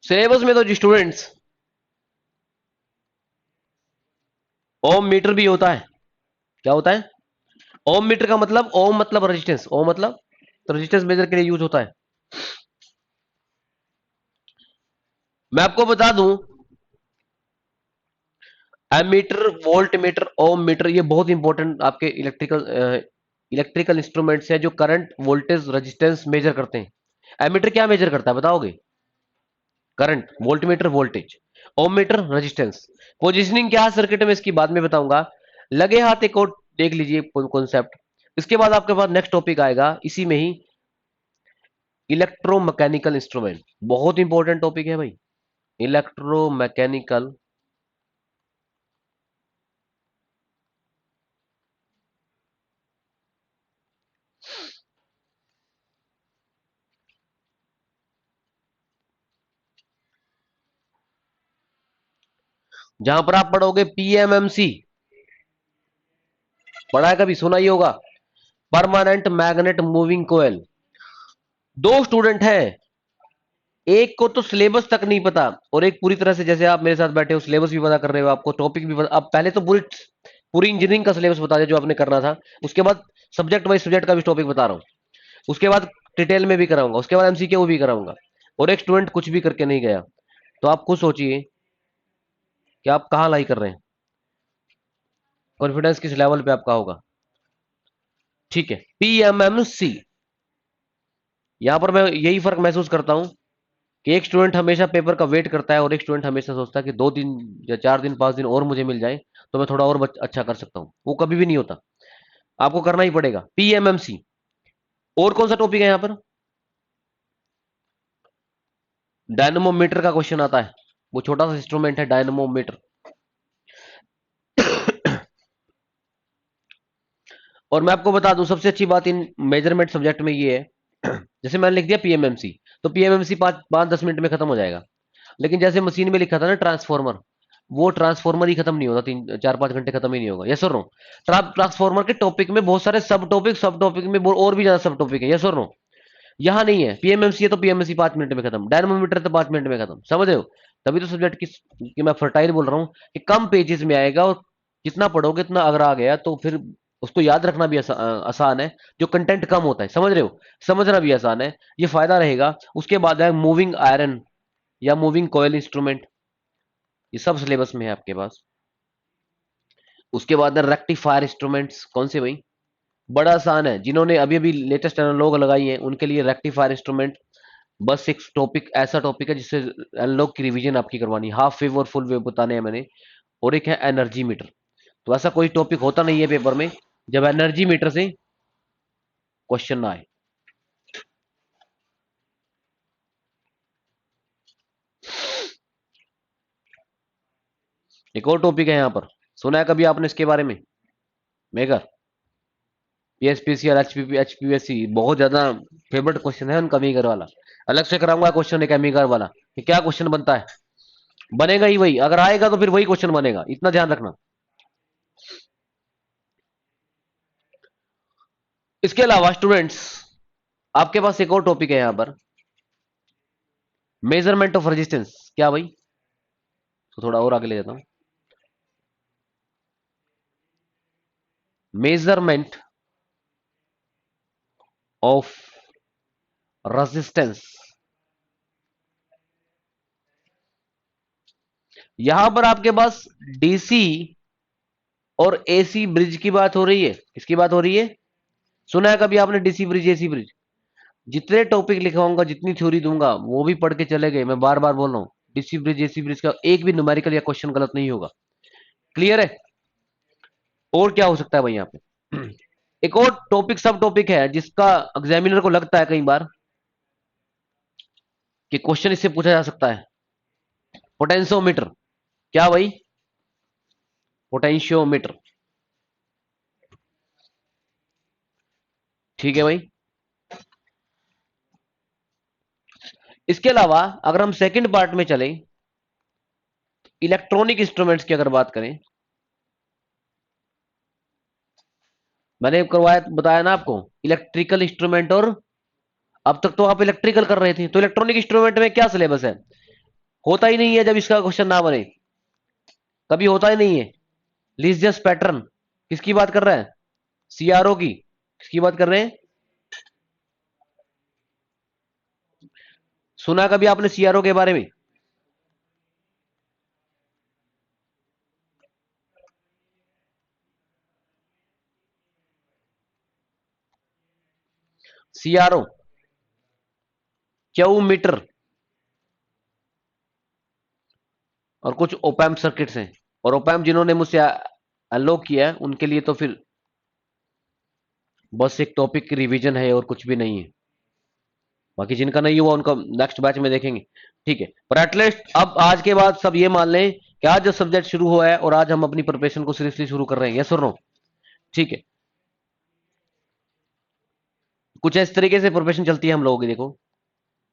Syllabus में तो जी स्टूडेंट्स, ओम मीटर भी होता है। क्या होता है, ओम मीटर का मतलब, ओम मतलब रेजिस्टेंस, ओम मतलब तो रेजिस्टेंस मेजर के लिए यूज होता है। मैं आपको बता दूं, एमीटर, वोल्ट मीटर, ओम मीटर, ये बहुत इंपॉर्टेंट आपके इलेक्ट्रिकल इंस्ट्रूमेंट्स है जो करंट, वोल्टेज, रेजिस्टेंस मेजर करते हैं। एमीटर क्या मेजर करता है बताओगे, करंट, वोल्ट मीटर वोल्टेज, ओम मीटर रेजिस्टेंस। पोजिशनिंग क्या है सर्किट में, इसकी बाद में बताऊंगा। लगे हाथ एक और देख लीजिए कॉन्सेप्ट। इसके बाद आपके पास नेक्स्ट टॉपिक आएगा इसी में ही, इलेक्ट्रोमैकेनिकल इंस्ट्रूमेंट। बहुत इंपॉर्टेंट टॉपिक है भाई, इलेक्ट्रोमैकेनिकल। जहां पर आप पढ़ोगे पीएमएमसी, पढ़ा है कभी, सुना ही होगा, परमानेंट मैग्नेट मूविंग कोयल। दो स्टूडेंट हैं, एक को तो सिलेबस तक नहीं पता, और एक पूरी तरह से, जैसे आप मेरे साथ बैठे हो, सिलेबस भी पता कर रहे हो, आपको टॉपिक भी पता। अब पहले तो पूरी पूरी इंजीनियरिंग का सिलेबस बता दिया जो आपने करना था। उसके बाद सब्जेक्ट वाइज सब्जेक्ट का भी टॉपिक बता रहा हूँ। उसके बाद डिटेल में भी कराऊंगा, उसके बाद एमसीक्यू भी कराऊंगा। और एक स्टूडेंट कुछ भी करके नहीं गया, तो आप खुद सोचिए कि आप कहाँ लाई कर रहे हैं, कॉन्फिडेंस किस लेवल पे आपका होगा। ठीक है, पीएमएमसी। यहां पर मैं यही फर्क महसूस करता हूं कि एक स्टूडेंट हमेशा पेपर का वेट करता है, और एक स्टूडेंट हमेशा सोचता है कि 2 दिन या 4 दिन 5 दिन और मुझे मिल जाए तो मैं थोड़ा और अच्छा कर सकता हूं। वो कभी भी नहीं होता, आपको करना ही पड़ेगा पीएमएमसी। और कौन सा टॉपिक है यहां पर, डायनमोमीटर का क्वेश्चन आता है। वो छोटा सा इंस्ट्रूमेंट है डायनमोमीटर। और मैं आपको बता दूं, सबसे अच्छी बात इन मेजरमेंट सब्जेक्ट में ये है, जैसे मैंने लिख दिया पीएमएमसी, तो पीएमएमसी 5-10 मिनट में खत्म हो जाएगा। लेकिन जैसे मशीन में लिखा था ना ट्रांसफॉर्मर, वो ट्रांसफॉर्मर ही खत्म नहीं होता, 3-4-5 घंटे खत्म ही नहीं होगा। यस और नो, ट्रांसफॉर्मर के टॉपिक में बहुत सारे सब टॉपिक में और भी ज्यादा सब टॉपिक है। यस और नो, यहाँ नहीं है। पीएमएमसी है तो पीएमएमसी 5 मिनट में खत्म, डायनमोमीटर तो 5 मिनट में खत्म। समझ रहे हो, तभी तो सब्जेक्ट की मैं फर्टाइल बोल रहा हूँ कि कम पेजेस में आएगा, और जितना पढ़ोगे इतना अगर आ गया तो फिर उसको याद रखना भी आसान है। जो कंटेंट कम होता है, समझ रहे हो, समझना भी आसान है, ये फायदा रहेगा। उसके बाद है मूविंग आयरन या मूविंग कॉयल इंस्ट्रूमेंट, ये सब सिलेबस में है आपके पास। उसके बाद है रेक्टिफायर इंस्ट्रूमेंट्स। कौन से भाई, बड़ा आसान है, जिन्होंने अभी अभी लेटेस्ट एनालॉग लगाई है उनके लिए रेक्टिफायर इंस्ट्रूमेंट बस एक टॉपिक, ऐसा टॉपिक है जिससे एनालॉग की रिवीजन आपकी करवानी, हाफ वेव और फुल वेव बताने हैं मैंने। और एक है एनर्जी मीटर। तो ऐसा कोई टॉपिक होता नहीं है पेपर में जब एनर्जी मीटर से क्वेश्चन ना आए। एक और टॉपिक है यहाँ पर, सुना है कभी आपने इसके बारे में, मेगा पीएसपीसी और एचपीएससी, बहुत ज्यादा फेवरेट क्वेश्चन है उनका, मीगर वाला। अलग से कराऊंगा क्वेश्चन एक मीगर वाला कि क्या क्वेश्चन बनता है, बनेगा ही वही, अगर आएगा तो फिर वही क्वेश्चन बनेगा, इतना ध्यान रखना। इसके अलावा स्टूडेंट्स आपके पास एक और टॉपिक है यहां पर, मेजरमेंट ऑफ रेजिस्टेंस। क्या भाई, तो थोड़ा और आगे ले जाता हूं। Measurement of resistance. यहां पर आपके पास डीसी और एसी ब्रिज की बात हो रही है। किसकी बात हो रही है? सुना है कभी आपने डीसी ब्रिज, एसी ब्रिज? जितने टॉपिक लिखवाऊंगा, जितनी थ्योरी दूंगा, वो भी पढ़ के चले गए। मैं बार बार बोल रहा हूं, डीसी ब्रिज, एसी ब्रिज का एक भी न्यूमेरिकल या क्वेश्चन गलत नहीं होगा। क्लियर है? और क्या हो सकता है भाई यहाँ पे? एक और टॉपिक, सब टॉपिक है जिसका एग्जामिनर को लगता है कई बार कि क्वेश्चन इससे पूछा जा सकता है, पोटेंशियोमीटर। क्या भाई? पोटेंशियोमीटर। ठीक है भाई। इसके अलावा अगर हम सेकंड पार्ट में चलें, इलेक्ट्रॉनिक इंस्ट्रूमेंट्स की अगर बात करें, मैंने करवाया, बताया ना आपको, इलेक्ट्रिकल इंस्ट्रूमेंट। और अब तक तो आप इलेक्ट्रिकल कर रहे थे, तो इलेक्ट्रॉनिक इंस्ट्रूमेंट में क्या सिलेबस है? होता ही नहीं है जब इसका क्वेश्चन ना बने, कभी होता ही नहीं है। लीजियस पैटर्न, किसकी बात कर रहा है? सीआरओ की। किसकी बात कर रहे हैं? सुना कभी आपने सीआरओ के बारे में? सीआरओ, क्यू मीटर, और कुछ ओपैम्प सर्किट्स हैं। और ओपैम्प जिन्होंने मुझसे अनलॉक किया है उनके लिए तो फिर बस एक टॉपिक की रिवीजन है और कुछ भी नहीं है। बाकी जिनका नहीं हुआ उनका नेक्स्ट बैच में देखेंगे। ठीक है, पर एटलीस्ट अब आज के बाद सब ये मान लें कि आज जो सब्जेक्ट शुरू हुआ है और आज हम अपनी प्रिपरेशन को सीरियसली शुरू कर रहे हैं। यस और नो? ठीक है। कुछ इस तरीके से प्रिपरेशन चलती है हम लोगों की। देखो,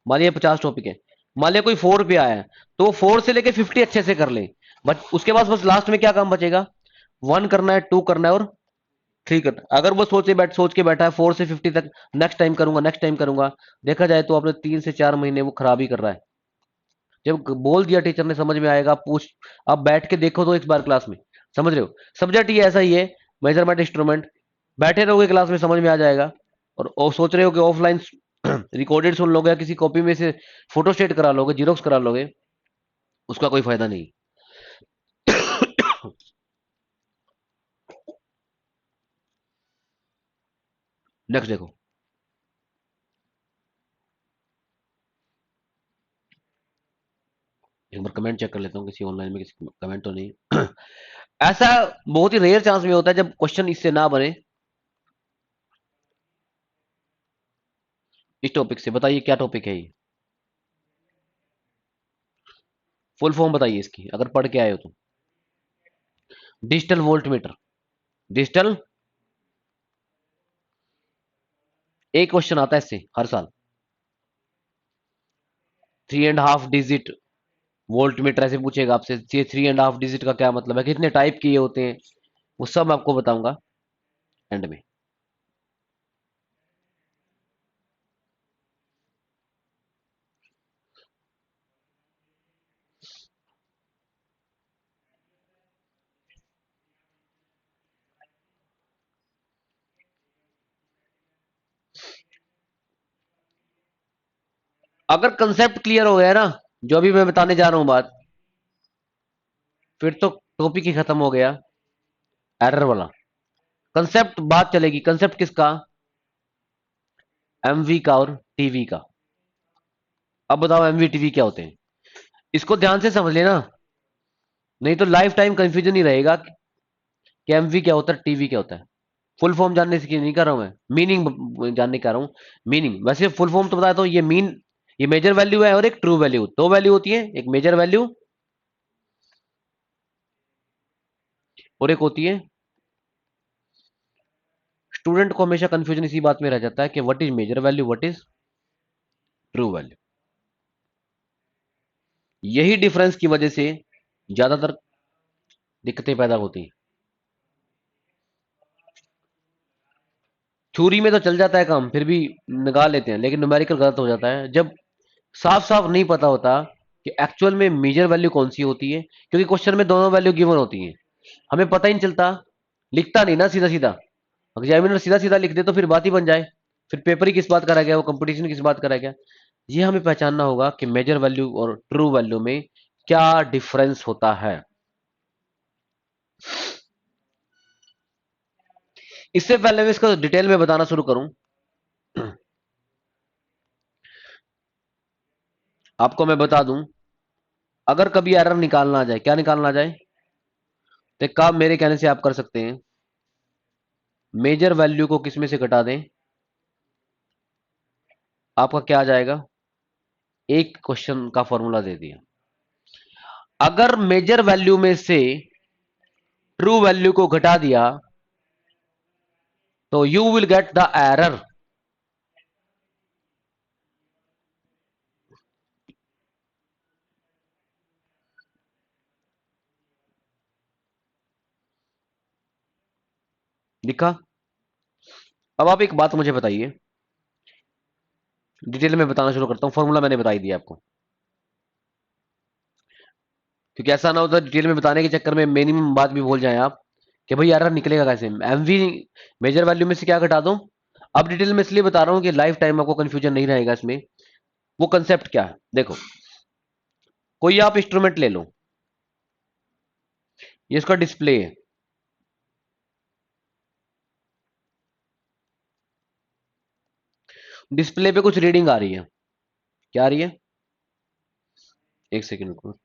मान लिया 50 टॉपिक है, मान लिया कोई 4 पे आया है, तो वो 4 से लेके 50 अच्छे से कर ले। बट उसके बाद बस लास्ट में क्या काम बचेगा? 1 करना है, 2 करना है और 3 करना है। अगर वो सोच के बैठा है 4 से 50 तक नेक्स्ट टाइम करूंगा, नेक्स्ट टाइम करूंगा, देखा जाए तो आपने 3 से 4 महीने वो खराब ही कर रहा है। जब बोल दिया टीचर ने, समझ में आएगा, पूछ, आप बैठ के देखो तो इस बार क्लास में। समझ रहे हो? सब्जेक्ट ये ऐसा ही है, मेजरमेंट इंस्ट्रूमेंट। बैठे रहोगे क्लास में, समझ में आ जाएगा। और सोच रहे हो कि ऑफलाइन रिकॉर्डेड सुन लोगे या किसी कॉपी में से फोटो स्टेट करा लोगे, जीरोक्स करा लोगे, उसका कोई फायदा नहीं। नेक्स्ट देखो, एक बार कमेंट चेक कर लेता हूँ किसी ऑनलाइन में, किसी कमेंट तो नहीं। ऐसा बहुत ही रेयर चांस में होता है जब क्वेश्चन इससे ना बने। इस टॉपिक से बताइए क्या टॉपिक है ये? फुल फॉर्म बताइए इसकी, अगर पढ़ के आए हो तो। Digital volt meter. डिजिटल, एक क्वेश्चन आता है इससे हर साल। 3.5 डिजिट वोल्ट मीटर ऐसे पूछेगा आपसे। ये 3.5 डिजिट का क्या मतलब है, कितने टाइप के ये होते हैं, वो सब मैं आपको बताऊंगा एंड में। अगर कंसेप्ट क्लियर हो गया ना, जो अभी मैं बताने जा रहा हूं बात, फिर तो टॉपिक ही खत्म हो गया। एरर वाला कंसेप्ट बात चलेगी। कंसेप्ट किसका? एमवी का और टीवी का। अब बताओ एमवी टीवी क्या होते हैं? इसको ध्यान से समझ लेना, नहीं तो लाइफ टाइम कंफ्यूजन ही रहेगा कि एमवी क्या होता है, टीवी क्या होता है। फुल फॉर्म जानने से नहीं कर रहा हूं मैं, मीनिंग जानने का रहा हूं। मीनिंग वैसे फुल फॉर्म तो बताया, तो ये मीन, ये मेजर वैल्यू है और एक ट्रू वैल्यू, दो वैल्यू होती है, एक मेजर वैल्यू और एक होती है। स्टूडेंट को हमेशा कंफ्यूजन इसी बात में रह जाता है कि what is measure value, what is true value. यही डिफरेंस की वजह से ज्यादातर दिक्कतें पैदा होती हैं। थ्योरी में तो चल जाता है काम, फिर भी निकाल लेते हैं, लेकिन न्यूमेरिकल गलत हो जाता है जब साफ साफ नहीं पता होता कि एक्चुअल में मेजर वैल्यू कौन सी होती है, क्योंकि क्वेश्चन में दोनों वैल्यू गिवन होती हैं, हमें पता ही नहीं चलता, लिखता नहीं ना सीधा सीधा। एग्जामिनर सीधा सीधा लिख दे तो फिर बात ही बन जाए, फिर पेपर ही किस बात करा गया, वो कंपटीशन किस बात करा गया। ये हमें पहचानना होगा कि मेजर वैल्यू और ट्रू वैल्यू में क्या डिफरेंस होता है। इससे पहले मैं इसको डिटेल में बताना शुरू करूं, आपको मैं बता दूं, अगर कभी एरर निकालना आ जाए, क्या निकालना आ जाए, तो एक काम मेरे कहने से आप कर सकते हैं, मेजर वैल्यू को किस में से घटा दें, आपका क्या आ जाएगा, एक क्वेश्चन का फॉर्मूला दे दिया, अगर मेजर वैल्यू में से ट्रू वैल्यू को घटा दिया तो you will get the error. लिखा। अब आप एक बात मुझे बताइए, डिटेल में बताना शुरू करता हूं, फॉर्मूला मैंने बता ही दिया आपको, क्योंकि ऐसा ना होता डिटेल में बताने के चक्कर में मिनिमम बात भी भूल जाएं आप कि भाई एरर निकलेगा कैसे, एमवी मेजर वैल्यू में से क्या घटा दूं। अब डिटेल में इसलिए बता रहा हूं कि लाइफ टाइम आपको कंफ्यूजन नहीं रहेगा इसमें। वो कंसेप्ट क्या है, देखो, कोई आप इंस्ट्रूमेंट ले लो, ये इसका डिस्प्ले है, डिस्प्ले पे कुछ रीडिंग आ रही है, क्या आ रही है, एक सेकंड को,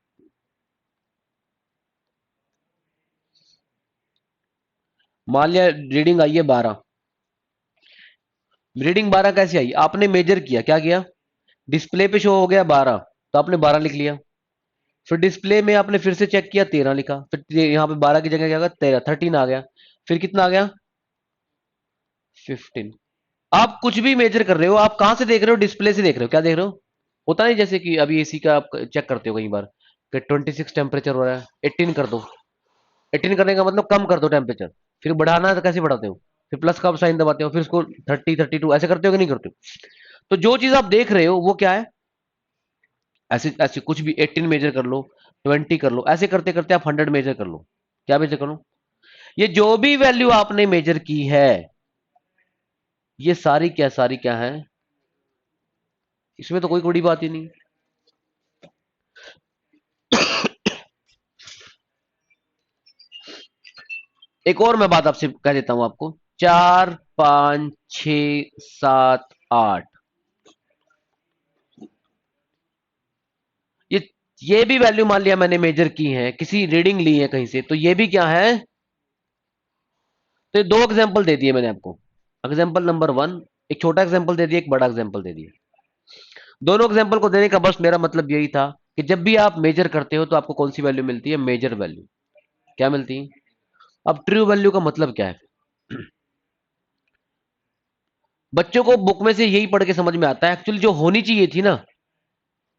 मान लिया रीडिंग आई है 12, रीडिंग 12 कैसे आई, आपने मेजर किया, क्या किया, डिस्प्ले पे शो हो गया 12, तो आपने 12 लिख लिया, फिर डिस्प्ले में आपने फिर से चेक किया 13 लिखा, फिर यहाँ पे 12 की जगह क्या होगा 13, 13 आ गया, फिर कितना आ गया 15। आप कुछ भी मेजर कर रहे हो, आप कहां से देख रहे हो, डिस्प्ले से देख रहे हो, क्या देख रहे हो, होता नहीं जैसे कि अभी एसी का आप चेक करते हो कई बार कि 26 टेम्परेचर हो रहा है, 18 कर दो, 18 करने का मतलब कम कर दो टेम्परेचर, फिर बढ़ाना है तो कैसे बढ़ाते हो, फिर प्लस का साइन दबाते हो, फिर उसको 30 32 ऐसे करते हो कि नहीं करते हो। तो जो चीज आप देख रहे हो वो क्या है, ऐसे ऐसे कुछ भी 18 मेजर कर लो, 20 कर लो, ऐसे करते करते आप 100 मेजर कर लो, क्या मेजर करो, ये जो भी वैल्यू आपने मेजर की है, ये सारी क्या है, इसमें तो कोई बड़ी बात ही नहीं। एक और मैं बात आपसे कह देता हूं आपको, 4 5 6 7 8, ये ये भी वैल्यू मान लिया मैंने मेजर की है, किसी रीडिंग ली है कहीं से, तो ये भी क्या है, तो ये दो एग्जांपल दे दिए मैंने आपको, एग्जांपल नंबर 1, एक छोटा एग्जांपल दे दिया, एक बड़ा एग्जांपल दे दिया। दोनों एग्जांपल को देने का बस मेरा मतलब यही था कि जब भी आप मेजर करते हो तो आपको कौन सी वैल्यू मिलती है, मेजर वैल्यू, क्या मिलती है। अब ट्रू वैल्यू का मतलब क्या है, बच्चों को बुक में से यही पढ़ के समझ में आता है, एक्चुअली जो होनी चाहिए थी ना,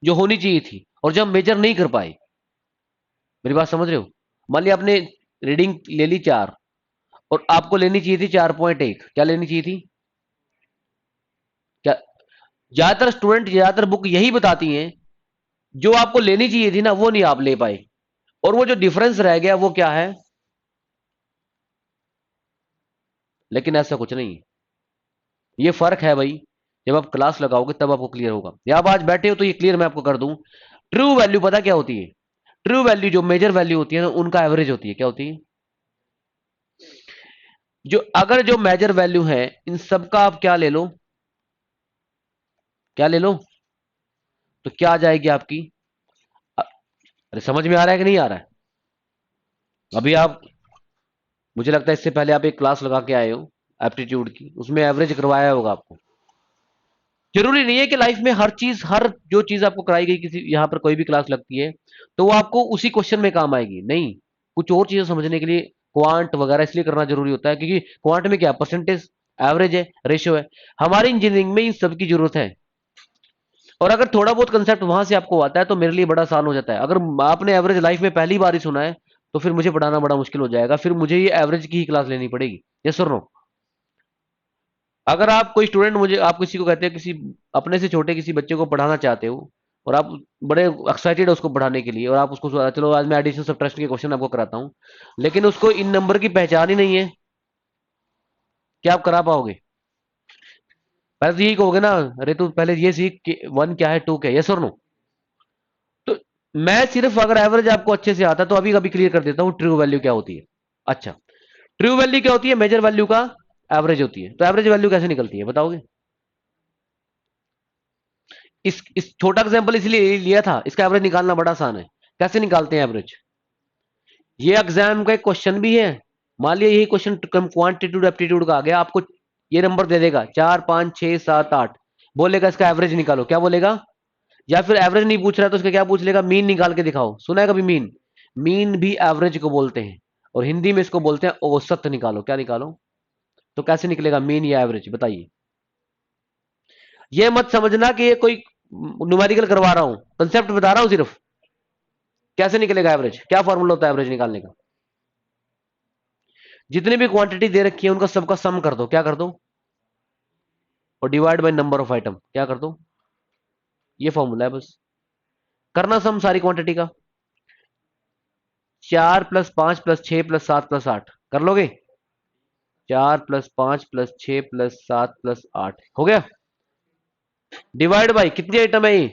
जो होनी चाहिए थी, और जब हम मेजर नहीं कर पाए, मेरी बात समझ रहे हो, मान लिया आपने रीडिंग ले ली 4, और आपको लेनी चाहिए थी 4.1, क्या लेनी चाहिए थी, क्या, ज्यादातर स्टूडेंट ज्यादातर बुक यही बताती हैं, जो आपको लेनी चाहिए थी ना वो नहीं आप ले पाए, और वो जो डिफरेंस रह गया वो क्या है, लेकिन ऐसा कुछ नहीं है, ये फर्क है भाई, जब आप क्लास लगाओगे तब आपको क्लियर होगा, या आप आज बैठे हो तो ये क्लियर मैं आपको कर दूं। ट्रू वैल्यू पता क्या होती है, ट्रू वैल्यू जो मेजर वैल्यू होती है ना उनका एवरेज होती है, क्या होती है, जो अगर जो मेजर वैल्यू है इन सबका आप क्या ले लो, क्या ले लो, तो क्या आ जाएगी आपकी, अरे समझ में आ रहा है कि नहीं आ रहा है, अभी आप, मुझे लगता है इससे पहले आप एक क्लास लगा के आए हो एप्टीट्यूड की, उसमें एवरेज करवाया होगा आपको। जरूरी नहीं है कि लाइफ में हर चीज, हर जो चीज आपको कराई गई किसी यहाँ पर कोई भी क्लास लगती है तो वो आपको उसी क्वेश्चन में काम आएगी, नहीं, कुछ और चीजें समझने के लिए क्वांट वगैरह इसलिए करना जरूरी होता है, क्योंकि क्वांट में क्या परसेंटेज, एवरेज है, रेशियो है, हमारी इंजीनियरिंग में इन सब की जरूरत है। और अगर थोड़ा बहुत कंसेप्ट वहां से आपको आता है तो मेरे लिए बड़ा आसान हो जाता है, अगर आपने एवरेज लाइफ में पहली बार ही सुना है तो फिर मुझे पढ़ाना बड़ा मुश्किल हो जाएगा, फिर मुझे ये एवरेज की ही क्लास लेनी पड़ेगी, यस और नो। अगर आप कोई स्टूडेंट, मुझे आप किसी को कहते हैं, किसी अपने से छोटे किसी बच्चे को पढ़ाना चाहते हो और आप बड़े एक्साइटेड हो उसको पढ़ाने के लिए, और आप उसको चलो आज मैं एडिशन सबट्रैक्शन के क्वेश्चन आपको कराता हूँ, लेकिन उसको इन नंबर की पहचान ही नहीं है, क्या आप करा पाओगे? पहले तो यही कहोगे ना, अरे तू पहले ये सीख कि वन क्या है, टू क्या है, यस और नो। तो मैं सिर्फ अगर एवरेज आपको अच्छे से आता तो अभी कभी क्लियर कर देता हूँ ट्रू वैल्यू क्या होती है। अच्छा, ट्रू वैल्यू क्या होती है? मेजर वैल्यू का एवरेज होती है। तो एवरेज वैल्यू कैसे निकलती है बताओगे? इस छोटा एग्जांपल इसलिए लिया था, इसका एवरेज निकालना बड़ा आसान है। कैसे निकालते हैं एवरेज? ये एग्जाम का एक क्वेश्चन भी है। मान लिया यही क्वेश्चन क्वांटिट्यूड एप्टीट्यूड का आ गया, आपको ये नंबर दे देगा 4 5 6 7 8, बोलेगा इसका एवरेज निकालो, क्या बोलेगा? या फिर एवरेज नहीं पूछ रहा है तो उसका क्या पूछ लेगा? मीन निकाल के दिखाओ। सुना है कभी मीन? मीन भी एवरेज को बोलते हैं, और हिंदी में इसको बोलते हैं औसत निकालो। क्या निकालो? तो कैसे निकलेगा मीन या एवरेज, बताइए? ये मत समझना कि ये कोई न्यूमेरिकल करवा रहा हूं, कंसेप्ट बता रहा हूं सिर्फ। कैसे निकलेगा एवरेज? क्या फॉर्मूला होता है एवरेज निकालने का? जितनी भी क्वांटिटी दे रखी है उनका सबका सम कर दो। क्या कर दो? और divide by number of item. क्या कर दो? ये फॉर्मूला है बस। करना सम सारी क्वांटिटी का। 4 + 5 + 6 + 7 + 8 कर लोगे? 4 + 5 + 6 + 7 + 8 हो गया। डिवाइड बाई कितनी आइटम है ये?